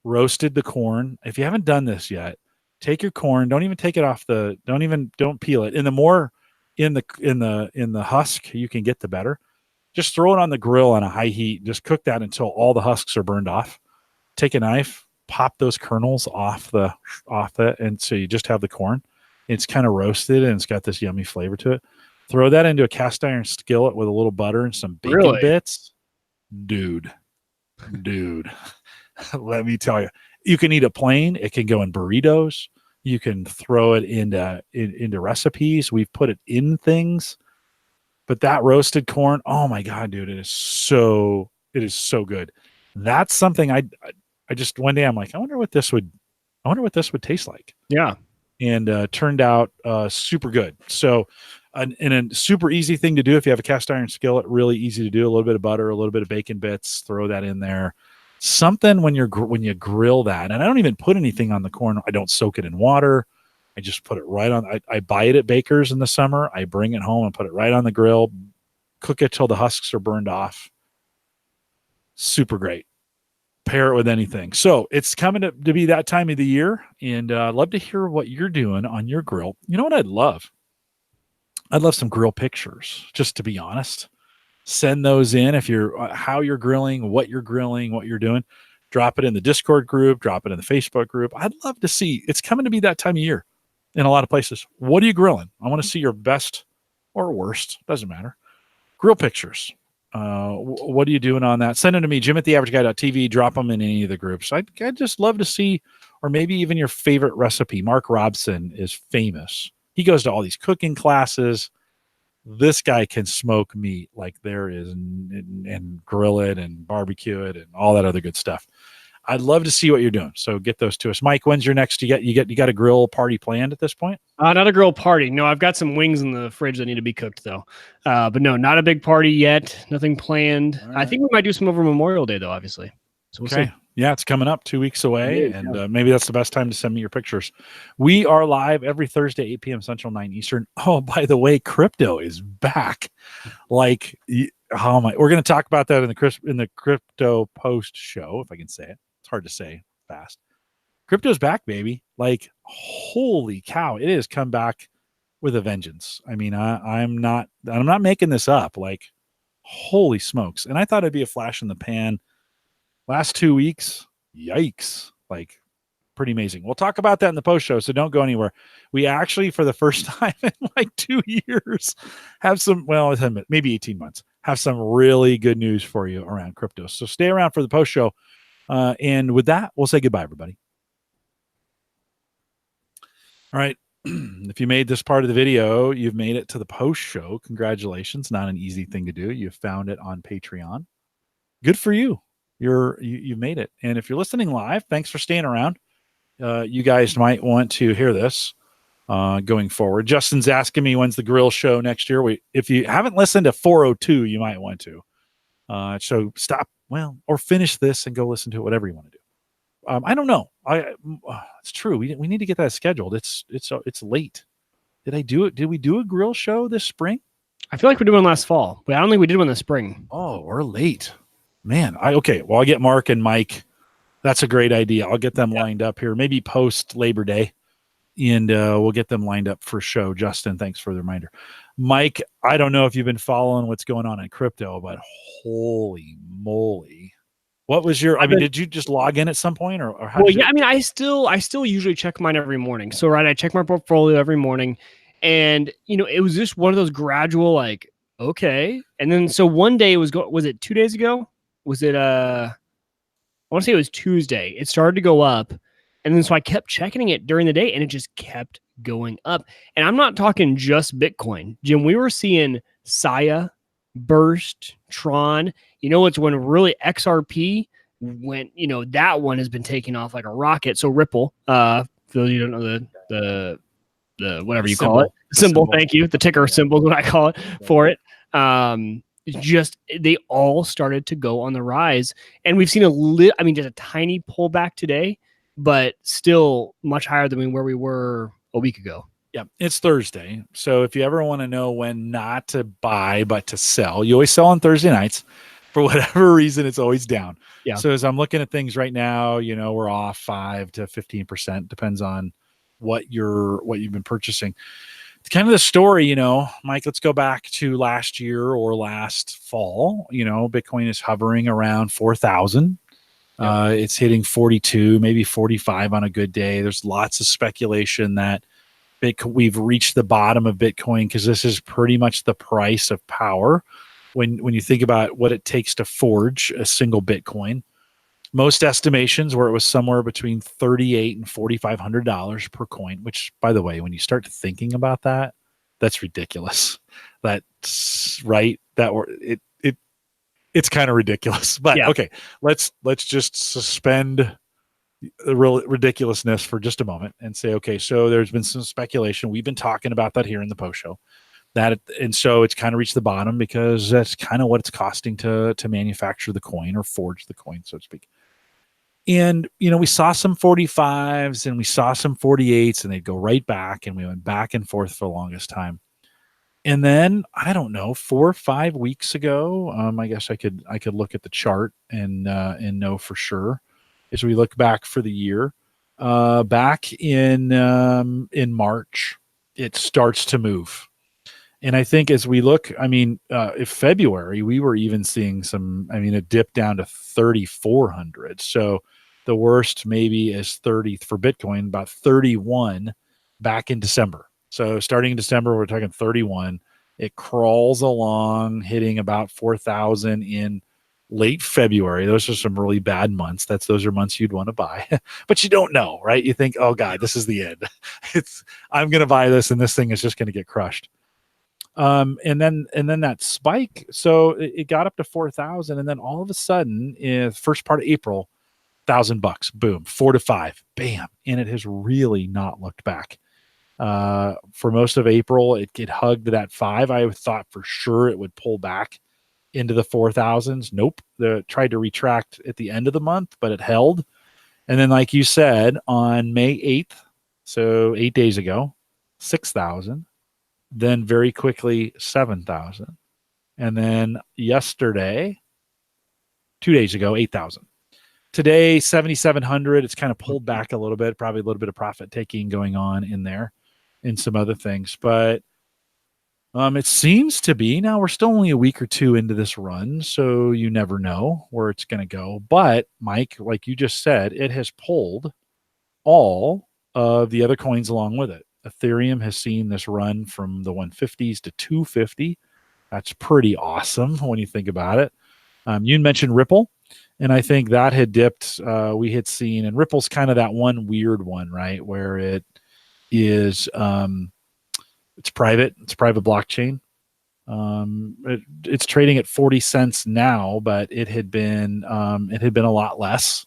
roasted the corn. If you haven't done this yet, take your corn. Don't even take it off don't peel it. And the more in the husk you can get, the better. Just throw it on the grill on a high heat. Just cook that until all the husks are burned off. Take a knife, pop those kernels off it, and so you just have the corn. It's kind of roasted and it's got this yummy flavor to it. Throw that into a cast iron skillet with a little butter and some bacon Really? bits. Dude. Let me tell you. You can eat it plain. It can go in burritos. You can throw it into recipes. We've put it in things. But that roasted corn, oh my God, dude, it is so good. That's something I just one day I'm like, I wonder what this would taste like. Yeah. And turned out super good. So, and a super easy thing to do if you have a cast iron skillet, really easy to do. A little bit of butter, a little bit of bacon bits, throw that in there. Something when you grill that, and I don't even put anything on the corn. I don't soak it in water. I just put it right on. I buy it at Baker's in the summer. I bring it home and put it right on the grill, cook it till the husks are burned off. Super great. Pair it with anything. So it's coming to be that time of the year, and I'd love to hear what you're doing on your grill. You know what I'd love? I'd love some grill pictures, just to be honest. Send those in if you're how you're grilling, what you're doing. Drop it in the Discord group, drop it in the Facebook group. I'd love to see. It's coming to be that time of year in a lot of places. What are you grilling? I want to see your best or worst, doesn't matter, grill pictures. What are you doing on that? Send them to me, jim@theaverageguy.tv. Drop them in any of the groups. I'd just love to see, or maybe even your favorite recipe. Mark Robson is famous. He goes to all these cooking classes. This guy can smoke meat like there is, and grill it and barbecue it and all that other good stuff. I'd love to see what you're doing. So get those to us. Mike, when's your next? You got a grill party planned at this point? Not a grill party. No, I've got some wings in the fridge that need to be cooked though. But no, not a big party yet. Nothing planned. Right. I think we might do some over Memorial Day though, obviously. So we'll see. Yeah, it's coming up 2 weeks away, and maybe that's the best time to send me your pictures. We are live every Thursday, 8 p.m. Central, 9 Eastern. Oh, by the way, crypto is back. Like, how am I? We're going to talk about that in the crypto post show, if I can say it. It's hard to say fast. Crypto's back, baby. Like, holy cow, it has come back with a vengeance. I mean, I'm not making this up. Like, holy smokes! And I thought it'd be a flash in the pan. Last 2 weeks, yikes, like pretty amazing. We'll talk about that in the post show, so don't go anywhere. We actually, for the first time in like 2 years, have some, well, maybe 18 months, have some really good news for you around crypto. So stay around for the post show. And with that, we'll say goodbye, everybody. All right. If you made this part of the video, you've made it to the post show. Congratulations. Not an easy thing to do. You found it on Patreon. Good for you. You made it. And if you're listening live, thanks for staying around. You guys might want to hear this going forward. Justin's asking me when's the grill show next year. If you haven't listened to 402, you might want to. So stop, or finish this and go listen to it, whatever you want to do. I don't know. It's true. We need to get that scheduled. It's late. Did I do it? Did we do a grill show this spring? I feel like we did one last fall, but I don't think we did one this spring. Oh, we're late. Man, okay. Well, I'll get Mark and Mike. That's a great idea. I'll get them lined up here, maybe post Labor Day, and we'll get them lined up for show. Justin, thanks for the reminder. Mike, I don't know if you've been following what's going on in crypto, but holy moly. What was did you just log in at some point or how? Well, yeah, I mean, I still usually check mine every morning. So, right, I check my portfolio every morning, and, it was just one of those gradual, like, okay. And then, so one day was it 2 days ago? Was it, I want to say it was Tuesday. It started to go up. And then so I kept checking it during the day and it just kept going up. And I'm not talking just Bitcoin. Jim, we were seeing Saya, Burst, Tron. It's when really XRP went, that one has been taking off like a rocket. So Ripple, for those of you who don't know the whatever you call it. Symbol, thank you. The ticker symbol is what I call it for it. They all started to go on the rise, and we've seen just a tiny pullback today, but still much higher than where we were a week ago. Yeah, it's Thursday. So if you ever want to know when not to buy but to sell, you always sell on Thursday nights. For whatever reason, it's always down. Yeah. So as I'm looking at things right now, we're off 5 to 15%, depends on what you've been purchasing. It's kind of the story, Mike, let's go back to last year or last fall. Bitcoin is hovering around 4,000. It's hitting 42, maybe 45 on a good day. There's lots of speculation that we've reached the bottom of Bitcoin because this is pretty much the price of power. When you think about what it takes to forge a single Bitcoin, most estimations where it was somewhere between $3,800 and $4,500 per coin, which, by the way, when you start thinking about that, that's ridiculous. That's right. It's kind of ridiculous. But okay, let's just suspend the real ridiculousness for just a moment and say, okay, so there's been some speculation. We've been talking about that here in the post show. And so it's kind of reached the bottom because that's kind of what it's costing to manufacture the coin or forge the coin, so to speak. And, we saw some 45s and we saw some 48s and they'd go right back, and we went back and forth for the longest time. And then, I don't know, 4 or 5 weeks ago, I guess I could look at the chart and know for sure as we look back for the year, back in March, it starts to move. And I think as we look, if February, we were even seeing a dip down to 3,400. So the worst maybe is 30 for Bitcoin, about 31 back in December. So starting in December, we're talking 31. It crawls along, hitting about 4,000 in late February. Those are some really bad months. Those are months you'd want to buy, but you don't know, right? You think, oh God, this is the end. I'm going to buy this and this thing is just going to get crushed. And then that spike. So it got up to 4,000, and then all of a sudden, in the first part of April, $1,000, boom, 4 to 5, bam, and it has really not looked back. For most of April, it hugged that 5. I thought for sure it would pull back into the 4,000s. Nope. Tried to retract at the end of the month, but it held. And then, like you said, on May 8th, so 8 days ago, 6,000. Then very quickly 7,000, and then yesterday, 2 days ago, 8,000. Today, 7,700. It's kind of pulled back a little bit, probably a little bit of profit taking going on in there and some other things. But it seems to be, now we're still only a week or two into this run, so you never know where it's going to go. But Mike, like you just said, it has pulled all of the other coins along with it. Ethereum has seen this run from the 150s to 250. That's pretty awesome when you think about it. You mentioned Ripple, and I think that had dipped. We had seen, and Ripple's kind of that one weird one, right? Where it is, it's private. It's a private blockchain. It's trading at 40 cents now, but it had been a lot less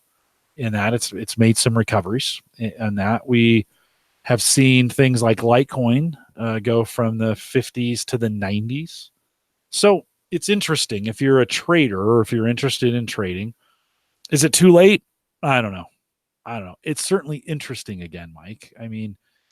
in that. It's made some recoveries in that. We have seen things like Litecoin go from the 50s to the 90s. So it's interesting. If you're a trader or if you're interested in trading, is it too late? I don't know. It's certainly interesting again, Mike.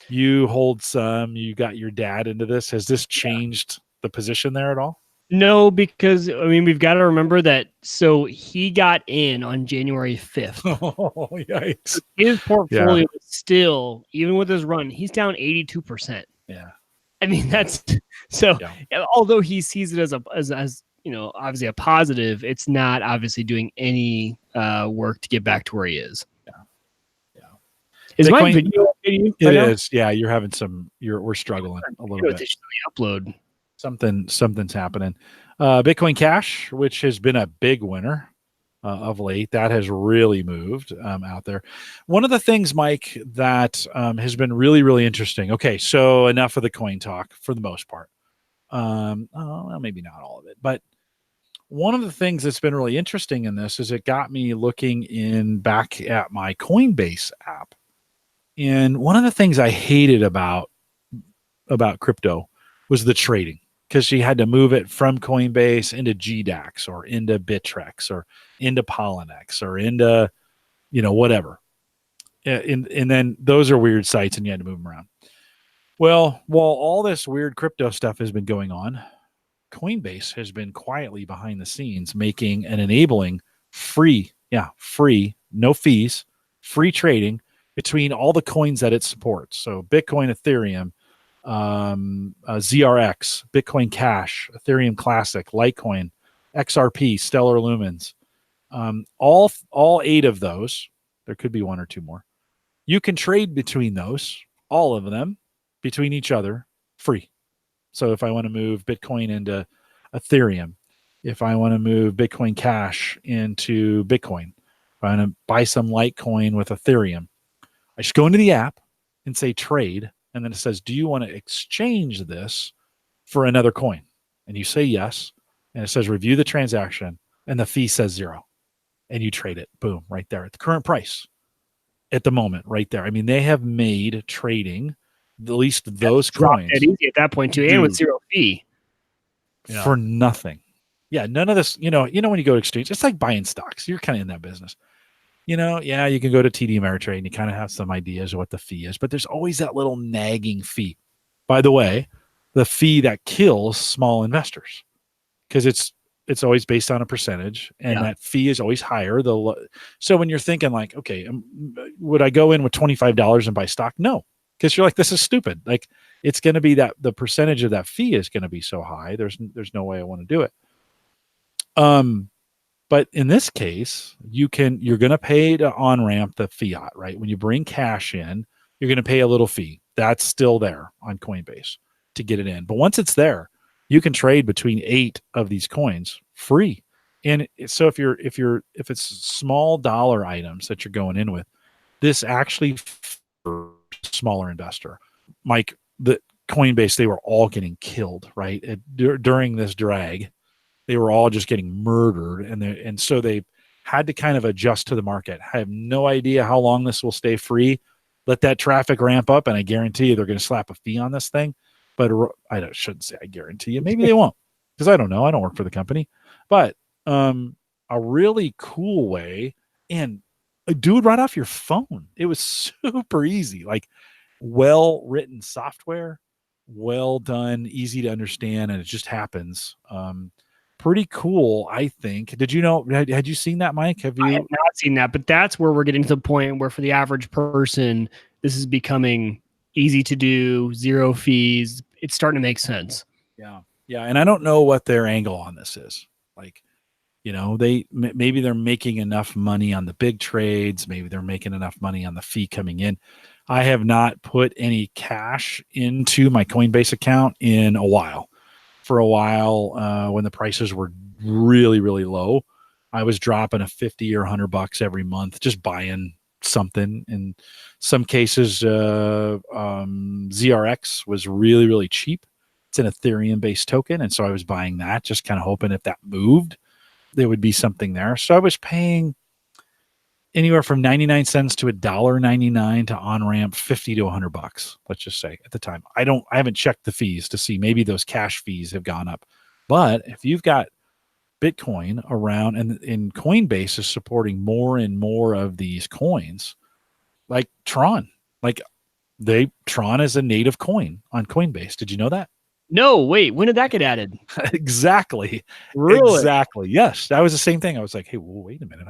You hold some, you got your dad into this. Has this changed the position there at all? No, because we've got to remember that. So he got in on January 5th. Oh, yikes! His portfolio is still, even with his run, he's down 82%. Yeah, that's so. Yeah. Although he sees it as obviously a positive, it's not obviously doing any work to get back to where he is. Yeah. Is my video? It is. Yeah, you're having some. We're struggling a little bit. Upload. Something's happening. Bitcoin Cash, which has been a big winner of late, that has really moved out there. One of the things, Mike, that has been really, really interesting. Okay, so enough of the coin talk for the most part. Well, maybe not all of it, but one of the things that's been really interesting in this is it got me looking back at my Coinbase app. And one of the things I hated about crypto was the trading, because you had to move it from Coinbase into GDAX or into Bittrex or into Polynex or into, whatever. And then those are weird sites and you had to move them around. Well, while all this weird crypto stuff has been going on, Coinbase has been quietly behind the scenes making and enabling free, no fees, free trading between all the coins that it supports. So Bitcoin, Ethereum, ZRX, Bitcoin Cash, Ethereum Classic, Litecoin, XRP, Stellar Lumens, All 8 of those, there could be 1 or 2 more. You can trade between those, all of them, between each other, free. So if I want to move Bitcoin into Ethereum, if I want to move Bitcoin Cash into Bitcoin, if I want to buy some Litecoin with Ethereum, I just go into the app and say trade, and then it says, do you want to exchange this for another coin? And you say yes, and it says review the transaction, and the fee says 0, and you trade it. Boom, right there at the current price at the moment, right there. I mean, they have made trading, at least those coins, dead easy at that point too, and with 0 fee for nothing. Yeah, none of this. When you go to exchange, it's like buying stocks. You're kind of in that business. Yeah, you can go to TD Ameritrade and you kind of have some ideas of what the fee is, but there's always that little nagging fee. By the way, the fee that kills small investors, because it's always based on a percentage, and that fee is always higher. So when you're thinking like, okay, would I go in with $25 and buy stock? No, because you're like, this is stupid. Like, it's going to be that the percentage of that fee is going to be so high. There's no way I want to do it. But in this case, you're going to pay to on-ramp the fiat, right? When you bring cash in, you're going to pay a little fee. That's still there on Coinbase to get it in. But once it's there, you can trade between 8 of these coins free. And so if it's small dollar items that you're going in with, this actually for smaller investor. Mike, the Coinbase, they were all getting killed, right? During this drag. They were all just getting murdered, and so they had to kind of adjust to the market. I have no idea how long this will stay free. Let that traffic ramp up, and I guarantee you they're going to slap a fee on this thing. But shouldn't say I guarantee you. Maybe they won't, because I don't know. I don't work for the company. But a really cool way, and do it right off your phone. It was super easy, like well-written software, well done, easy to understand, and it just happens. Pretty cool, I think. Did you know? Had you seen that, Mike? I have not seen that, but that's where we're getting to the point where, for the average person, this is becoming easy to do, 0 fees. It's starting to make sense. Yeah, and I don't know what their angle on this is. Like, maybe they're making enough money on the big trades. Maybe they're making enough money on the fee coming in. I have not put any cash into my Coinbase account in a while. For a while, when the prices were really, really low, I was dropping a 50 or $100 every month, just buying something. In some cases, ZRX was really, really cheap. It's an Ethereum-based token, and so I was buying that, just kind of hoping if that moved, there would be something there. So I was paying anywhere from 99 cents to $1.99 to on-ramp, 50 to $100, let's just say, at the time. I haven't checked the fees to see, maybe those cash fees have gone up. But if you've got Bitcoin around, and Coinbase is supporting more and more of these coins, like Tron. Tron is a native coin on Coinbase. Did you know that? No, wait, when did that get added? Exactly. Really? Exactly. Yes, that was the same thing. I was like, hey, well, wait a minute,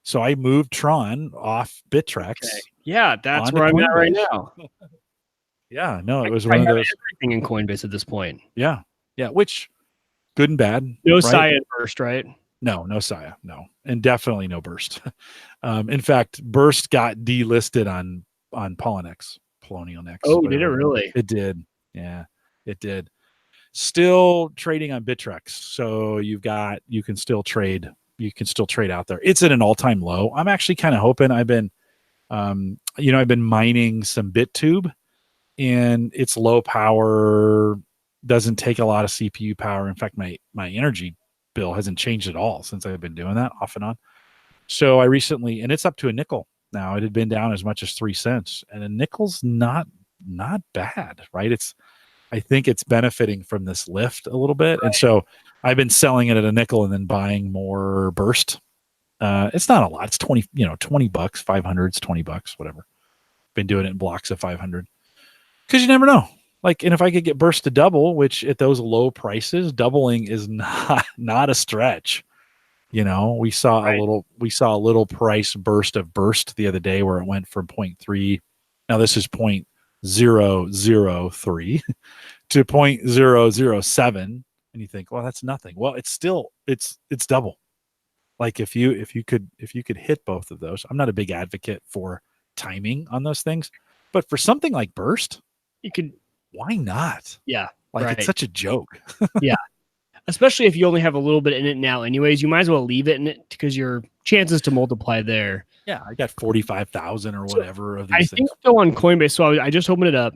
so I moved Tron off Bittrex. Okay. Yeah, that's where I'm at right now. Yeah, no, it was one of those. Everything in Coinbase at this point. Yeah, which good and bad. No right? Sia Burst, right? No Sia, no, and definitely no Burst. In fact, Burst got delisted on Poloniex. Oh, did it really? It did. Yeah, it did. Still trading on Bittrex, so you can still trade. You can still trade out there. It's at an all-time low. I'm actually kind of hoping. I've been mining some BitTube, and it's low power, doesn't take a lot of CPU power. In fact, my energy bill hasn't changed at all since I've been doing that off and on. So I recently, and it's up to a nickel now. It had been down as much as 3 cents, and a nickel's not bad, right? I think it's benefiting from this lift a little bit. Right. And so I've been selling it at a nickel and then buying more Burst. It's not a lot. It's $20, $500, it's $20, whatever. Been doing it in blocks of 500. Because you never know. And if I could get Burst to double, which at those low prices, doubling is not a stretch. We saw a little price burst of Burst the other day where it went from 0.3. Now this is 0.003 to 0.007, and you think, well, that's nothing. Well, it's still it's double. Like if you could hit both of those. I'm not a big advocate for timing on those things, but for something like burst, You could, why not? yeah, Like it's right. such a joke. Yeah. Especially if you only have a little bit in it now anyways, you might as well leave it in it because your chances to multiply there. Yeah, I got 45,000 or So whatever of I these think things. still on Coinbase. So I just opened it up.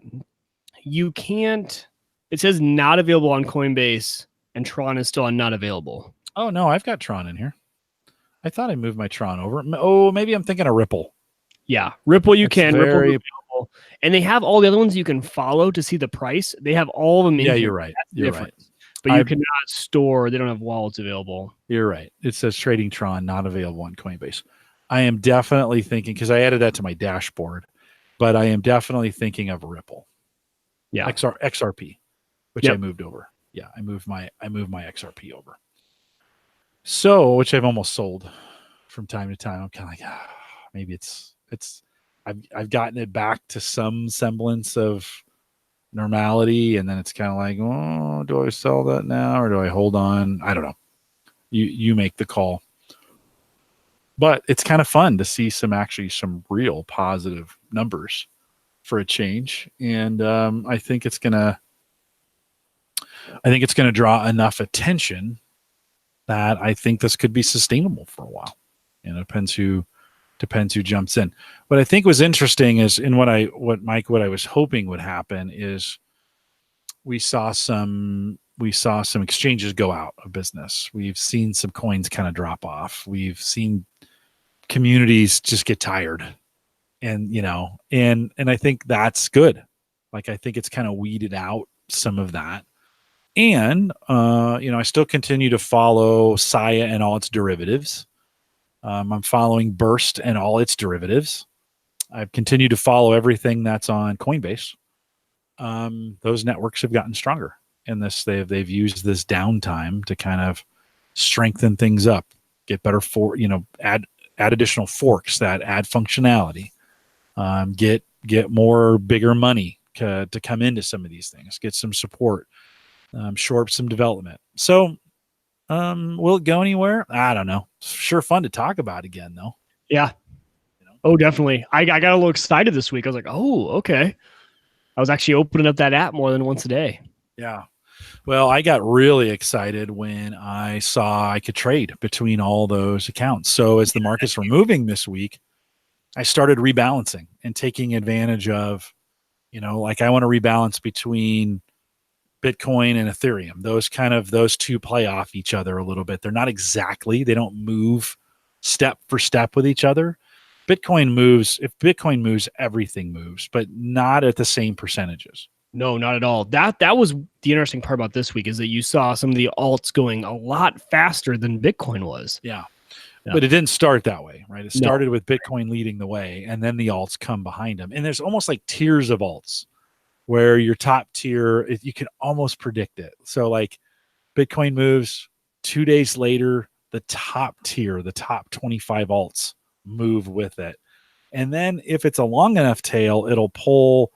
You can't, it says not available on Coinbase and Tron is still on not available. Oh no, I've got Tron in here. I thought I moved my Tron over. Oh, maybe I'm thinking of Ripple. Yeah. Ripple you It's can. Ripple very, available. And they have all the other ones you can follow to see the price. They have all of them in yeah, here. you're right. That's the You're difference. right. But you cannot store, they don't have wallets available. You're right. It says trading Tron not available on Coinbase. I am definitely thinking, because I added that to my dashboard, but I am definitely thinking of Ripple. Yeah. XRP, which I moved over. Yeah, I moved my XRP over. So, which I've almost sold from time to time. I'm kind of like, maybe I've gotten it back to some semblance of normality, and then it's kind of like, oh, do I sell that now or do I hold on? I don't know. You make the call. But it's kind of fun to see some real positive numbers for a change, and I think it's gonna draw enough attention that I think this could be sustainable for a while. And it depends who jumps in. What I think was interesting is what I was hoping would happen is we saw some exchanges go out of business. We've seen some coins kind of drop off. We've seen communities just get tired, and I think that's good. Like, I think it's kind of weeded out some of that. And I still continue to follow Saya and all its derivatives. I'm following Burst and all its derivatives. I've continued to follow everything that's on Coinbase. Those networks have gotten stronger, and they've used this downtime to kind of strengthen things up, get better add additional forks that add functionality, get more bigger money to come into some of these things, get some support, shore up some development. So will it go anywhere? I don't know. It's sure fun to talk about again, though. Yeah. Oh, definitely. I got a little excited this week. I was like, oh, okay. I was actually opening up that app more than once a day. Yeah. Well, I got really excited when I saw I could trade between all those accounts. So as the markets were moving this week, I started rebalancing and taking advantage of, like I want to rebalance between Bitcoin and Ethereum. Those two play off each other a little bit. They don't move step for step with each other. Bitcoin moves. If Bitcoin moves, everything moves, but not at the same percentages. No, not at all. That was the interesting part about this week, is that you saw some of the alts going a lot faster than Bitcoin was. Yeah. But it didn't start that way, right? It started with Bitcoin leading the way, and then the alts come behind them. And there's almost like tiers of alts, where your top tier, you can almost predict it. So like Bitcoin moves, 2 days later, the top tier, the top 25 alts move with it. And then if it's a long enough tail, it'll pull,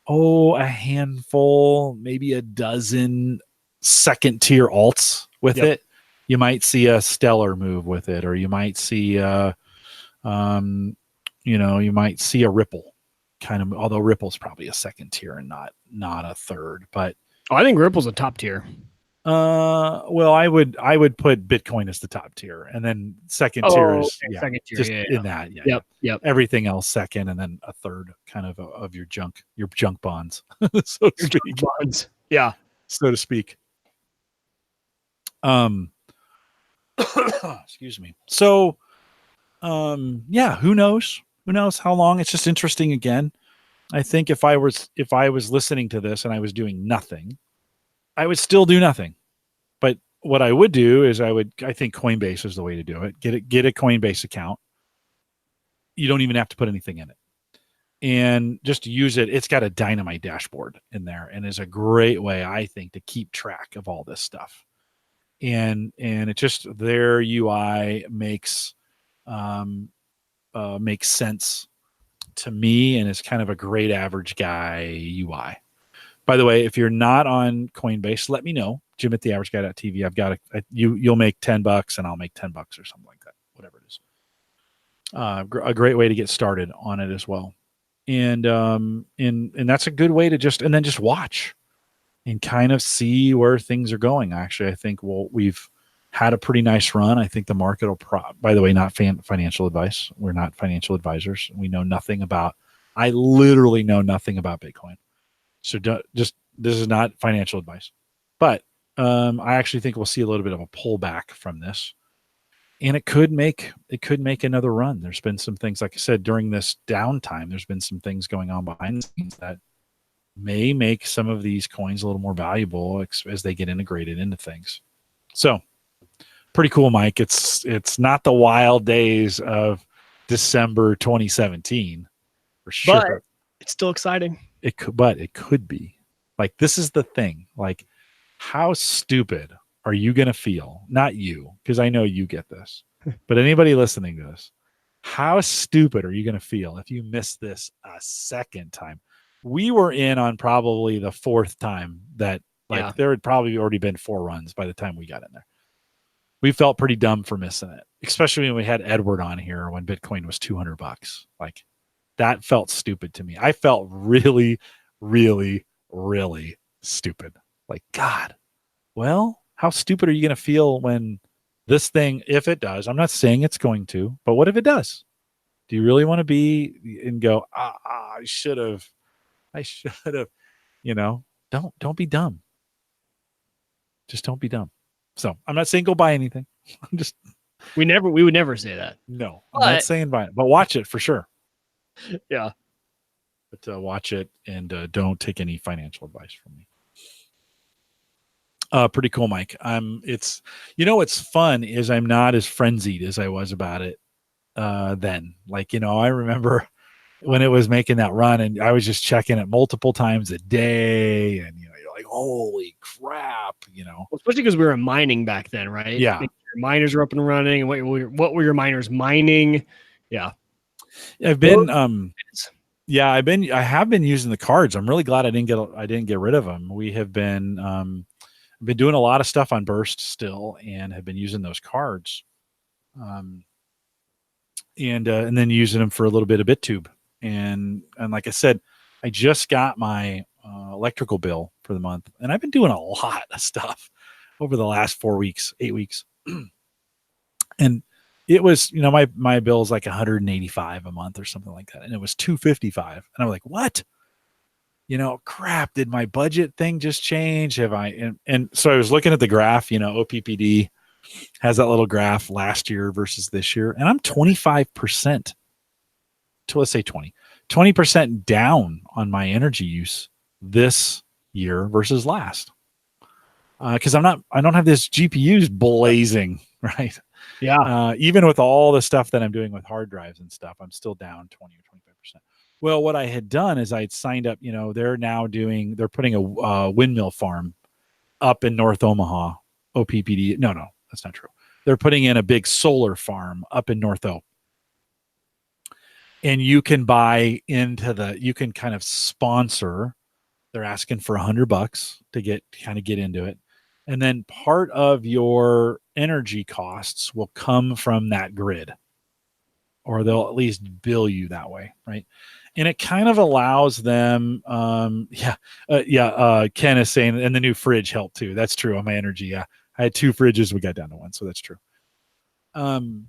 a handful, maybe a dozen second tier alts with it. You might see a Stellar move with it, or you might see you might see a Ripple kind of, although Ripple's probably a second tier and not a third. But I think Ripple's a top tier. Well, I would put Bitcoin as the top tier, and then second tier is second tier, just in that. Yep. Everything else second, and then a third kind of your junk bonds, so to speak. Bonds. Yeah, so to speak. Excuse me. So, who knows? Who knows how long? It's just interesting again. I think if I was listening to this and I was doing nothing, I would still do nothing. But what I would do is I think Coinbase is the way to do it. Get a Coinbase account. You don't even have to put anything in it. And just use it. It's got a dynamite dashboard in there, and is a great way, I think, to keep track of all this stuff. And it just, their UI makes sense to me, and it's kind of a great average guy UI. By the way, if you're not on Coinbase, let me know. Jim at theaverageguy.tv. I've got you'll make $10 and I'll make $10 or something like that. whatever it is. A great way to get started on it as well. And that's a good way to just watch and kind of see where things are going. Actually, I think we've had a pretty nice run. I think the market will by the way, not financial advice. We're not financial advisors. We know nothing about, I literally know nothing about Bitcoin. So this is not financial advice, but I actually think we'll see a little bit of a pullback from this. And it could make another run. There's been some things, like I said, during this downtime, there's been some things going on behind the scenes that may make some of these coins a little more valuable as they get integrated into things. So pretty cool, Mike. It's not the wild days of December 2017 for sure. But it's still exciting. It could be. Like, this is the thing. Like, how stupid are you going to feel? Not you, because I know you get this, but anybody listening to this, how stupid are you going to feel if you miss this a second time? We were in on probably the fourth time that, like, there had probably already been 4 runs by the time we got in there. We felt pretty dumb for missing it, especially when we had Edward on here when Bitcoin was $200. Like, that felt stupid to me. I felt really, really, really stupid. Like, God, well, how stupid are you going to feel when this thing, if it does, I'm not saying it's going to, but what if it does? Do you really want to be and go, I should have, don't be dumb. Just don't be dumb. So I'm not saying go buy anything. I'm just, we would never say that. No, I'm not saying buy it, but watch it for sure. Yeah. But watch it and don't take any financial advice from me. Pretty cool, Mike. It's, what's fun is I'm not as frenzied as I was about it then. Like, I remember when it was making that run and I was just checking it multiple times a day, and you're like, holy crap, Well, especially because we were mining back then, right? Yeah. Your miners are up and running, and what were your miners mining? Yeah. I've been I have been using the cards. I'm really glad I didn't get rid of them. We have been I've been doing a lot of stuff on Burst still, and have been using those cards, and then using them for a little bit of BitTube. And like I said, I just got my electrical bill for the month, and I've been doing a lot of stuff over the last 8 weeks, and it was, my bill is like $185 a month or something like that, and it was $255, and I'm like, what? Crap, did my budget thing just change? Have I? And so I was looking at the graph, OPPD has that little graph last year versus this year, and I'm 25% to, let's say 20% down on my energy use this year versus last. Cause I don't have this GPUs blazing, right? Yeah. Even with all the stuff that I'm doing with hard drives and stuff, I'm still down 20 or 25%. Well, what I had done is I had signed up, they're putting a windmill farm up in North Omaha, OPPD. No, that's not true. They're putting in a big solar farm up in North O. And you can you can kind of sponsor. They're asking for $100 to get into it. And then part of your energy costs will come from that grid, or they'll at least bill you that way. Right. And it kind of allows them. Ken is saying, and the new fridge helped too. That's true on my energy. Yeah. I had 2 fridges. We got down to 1. So that's true. No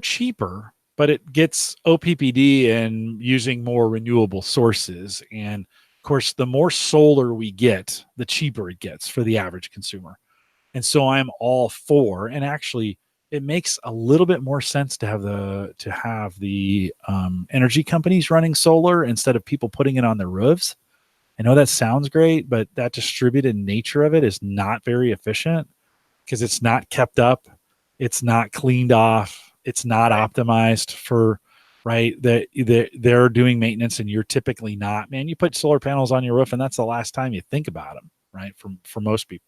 cheaper, but it gets OPPD and using more renewable sources. And of course, the more solar we get, the cheaper it gets for the average consumer. And so I'm all for, and actually it makes a little bit more sense to have the energy companies running solar instead of people putting it on their roofs. I know that sounds great, but that distributed nature of it is not very efficient because it's not kept up. It's not cleaned off. It's not optimized for, right? They're doing maintenance and you're typically not. Man, you put solar panels on your roof and that's the last time you think about them, right? For most people.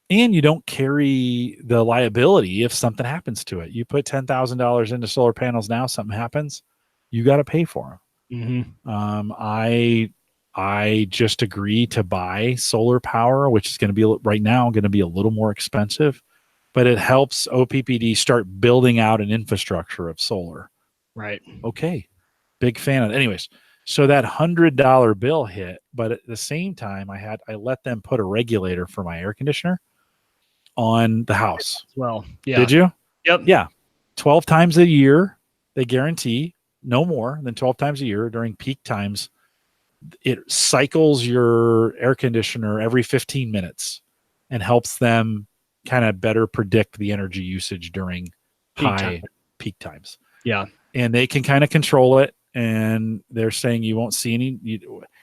And you don't carry the liability if something happens to it. You put $10,000 into solar panels now, something happens, you got to pay for them. Mm-hmm. I just agree to buy solar power, which is going to be right now going to be a little more expensive but it helps OPPD start building out an infrastructure of solar. Right. Okay. Big fan of it. Anyways, so that $100 bill hit, but at the same time, I let them put a regulator for my air conditioner on the house. Well, yeah. Did you? Yep. Yeah. 12 times a year, they guarantee no more than 12 times a year during peak times. It cycles your air conditioner every 15 minutes and helps them kind of better predict the energy usage during peak times. Yeah. And they can kind of control it. And they're saying you won't see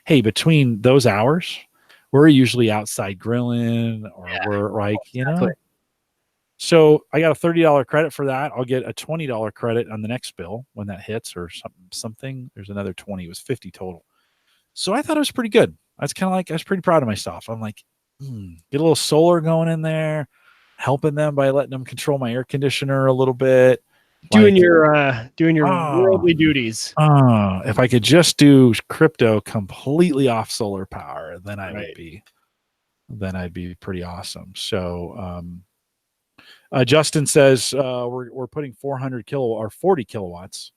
hey, between those hours, we're usually outside grilling or we're like, Exactly. So I got a $30 credit for that. I'll get a $20 credit on the next bill when that hits or something. There's another 20. It was 50 total. So I thought it was pretty good. I was pretty proud of myself. I'm like, get a little solar going in there, helping them by letting them control my air conditioner a little bit. Doing your worldly duties. If I could just do crypto completely off solar power, then I'd be pretty awesome. So Justin says we're putting 400 kilowatt or 40 kilowatts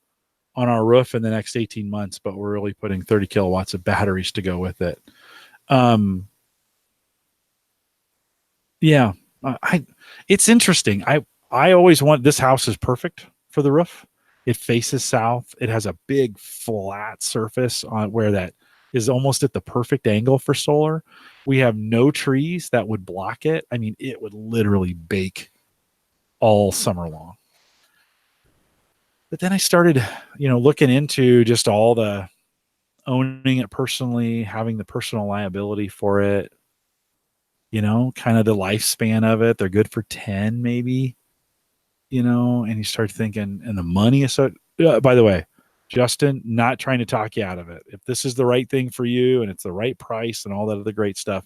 on our roof in the next 18 months, but we're really putting 30 kilowatts of batteries to go with it. It's interesting. I always this house is perfect for the roof. It faces south. It has a big flat surface on where that is almost at the perfect angle for solar. We have no trees that would block it. I mean, it would literally bake all summer long. But then I started, looking into just all the owning it personally, having the personal liability for it, kind of the lifespan of it. They're good for 10 maybe, and you start thinking, and the money is so, by the way, Justin, not trying to talk you out of it. If this is the right thing for you and it's the right price and all that other great stuff,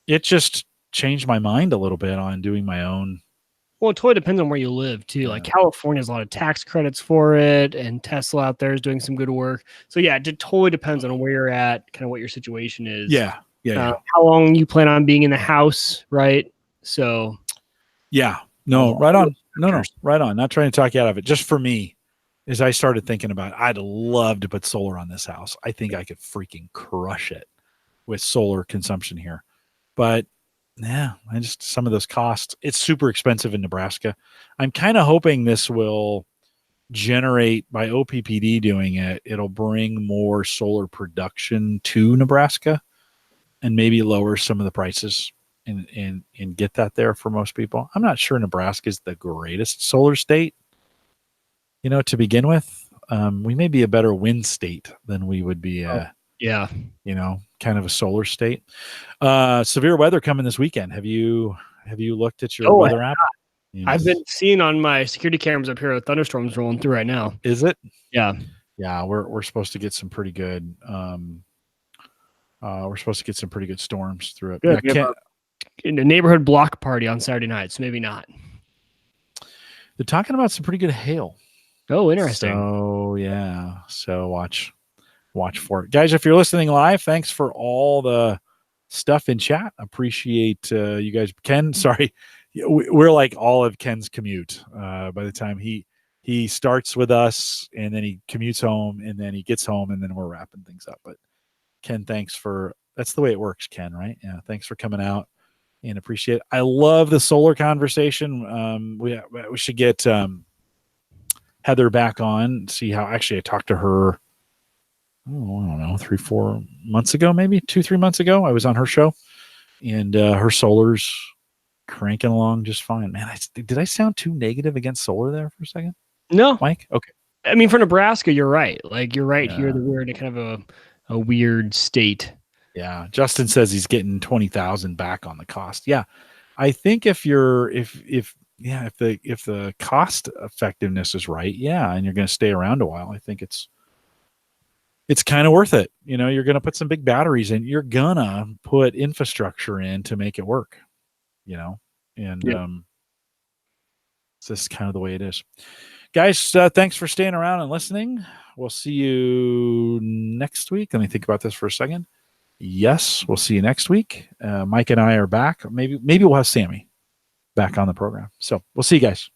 it just changed my mind a little bit on doing my own. Well, it totally depends on where you live too. Like California has a lot of tax credits for it, and Tesla out there is doing some good work. So yeah, it totally depends on where you're at, kind of what your situation is. Yeah. How long you plan on being in the house, right? So yeah. No, right on. No, right on. Not trying to talk you out of it. Just for me, as I started thinking about it, I'd love to put solar on this house. I think I could freaking crush it with solar consumption here. But yeah, some of those costs, it's super expensive in Nebraska. I'm kind of hoping this will generate, by OPPD doing it, it'll bring more solar production to Nebraska and maybe lower some of the prices and get that there for most people. I'm not sure Nebraska is the greatest solar state, to begin with. We may be a better wind state than we would be kind of a solar state. Severe weather coming this weekend. Have you looked at your weather app? Yes. I've been seeing on my security cameras up here thunderstorms rolling through right now. Is it? Yeah. Yeah, we're supposed to get some pretty good storms through it. Good. Yeah, in a neighborhood block party on Saturday night, so maybe not. They're talking about some pretty good hail. Oh, interesting. So yeah. So watch for it. Guys, if you're listening live, thanks for all the stuff in chat. Appreciate you guys. Ken, sorry. We're like all of Ken's commute. By the time he starts with us and then he commutes home and then he gets home and then we're wrapping things up. But Ken, that's the way it works, Ken, right? Yeah. Thanks for coming out and appreciate it. I love the solar conversation. We should get Heather back on, see how, actually I talked to her, I don't know, 3-4 months ago, maybe 2-3 months ago. I was on her show and her solar's cranking along just fine. Man, did I sound too negative against solar there for a second? No. Mike? Okay. I mean, for Nebraska, you're right. Like, you're right here that we're in a kind of a weird state. Yeah. Justin says he's getting 20,000 back on the cost. Yeah. I think if the cost effectiveness is right, and you're going to stay around a while, I think it's kind of worth it. You're going to put some big batteries in, you're going to put infrastructure in to make it work, and it's just kind of the way it is. Guys, thanks for staying around and listening. We'll see you next week. Let me think about this for a second. Yes, we'll see you next week. Mike and I are back. Maybe we'll have Sammy back on the program. So we'll see you guys.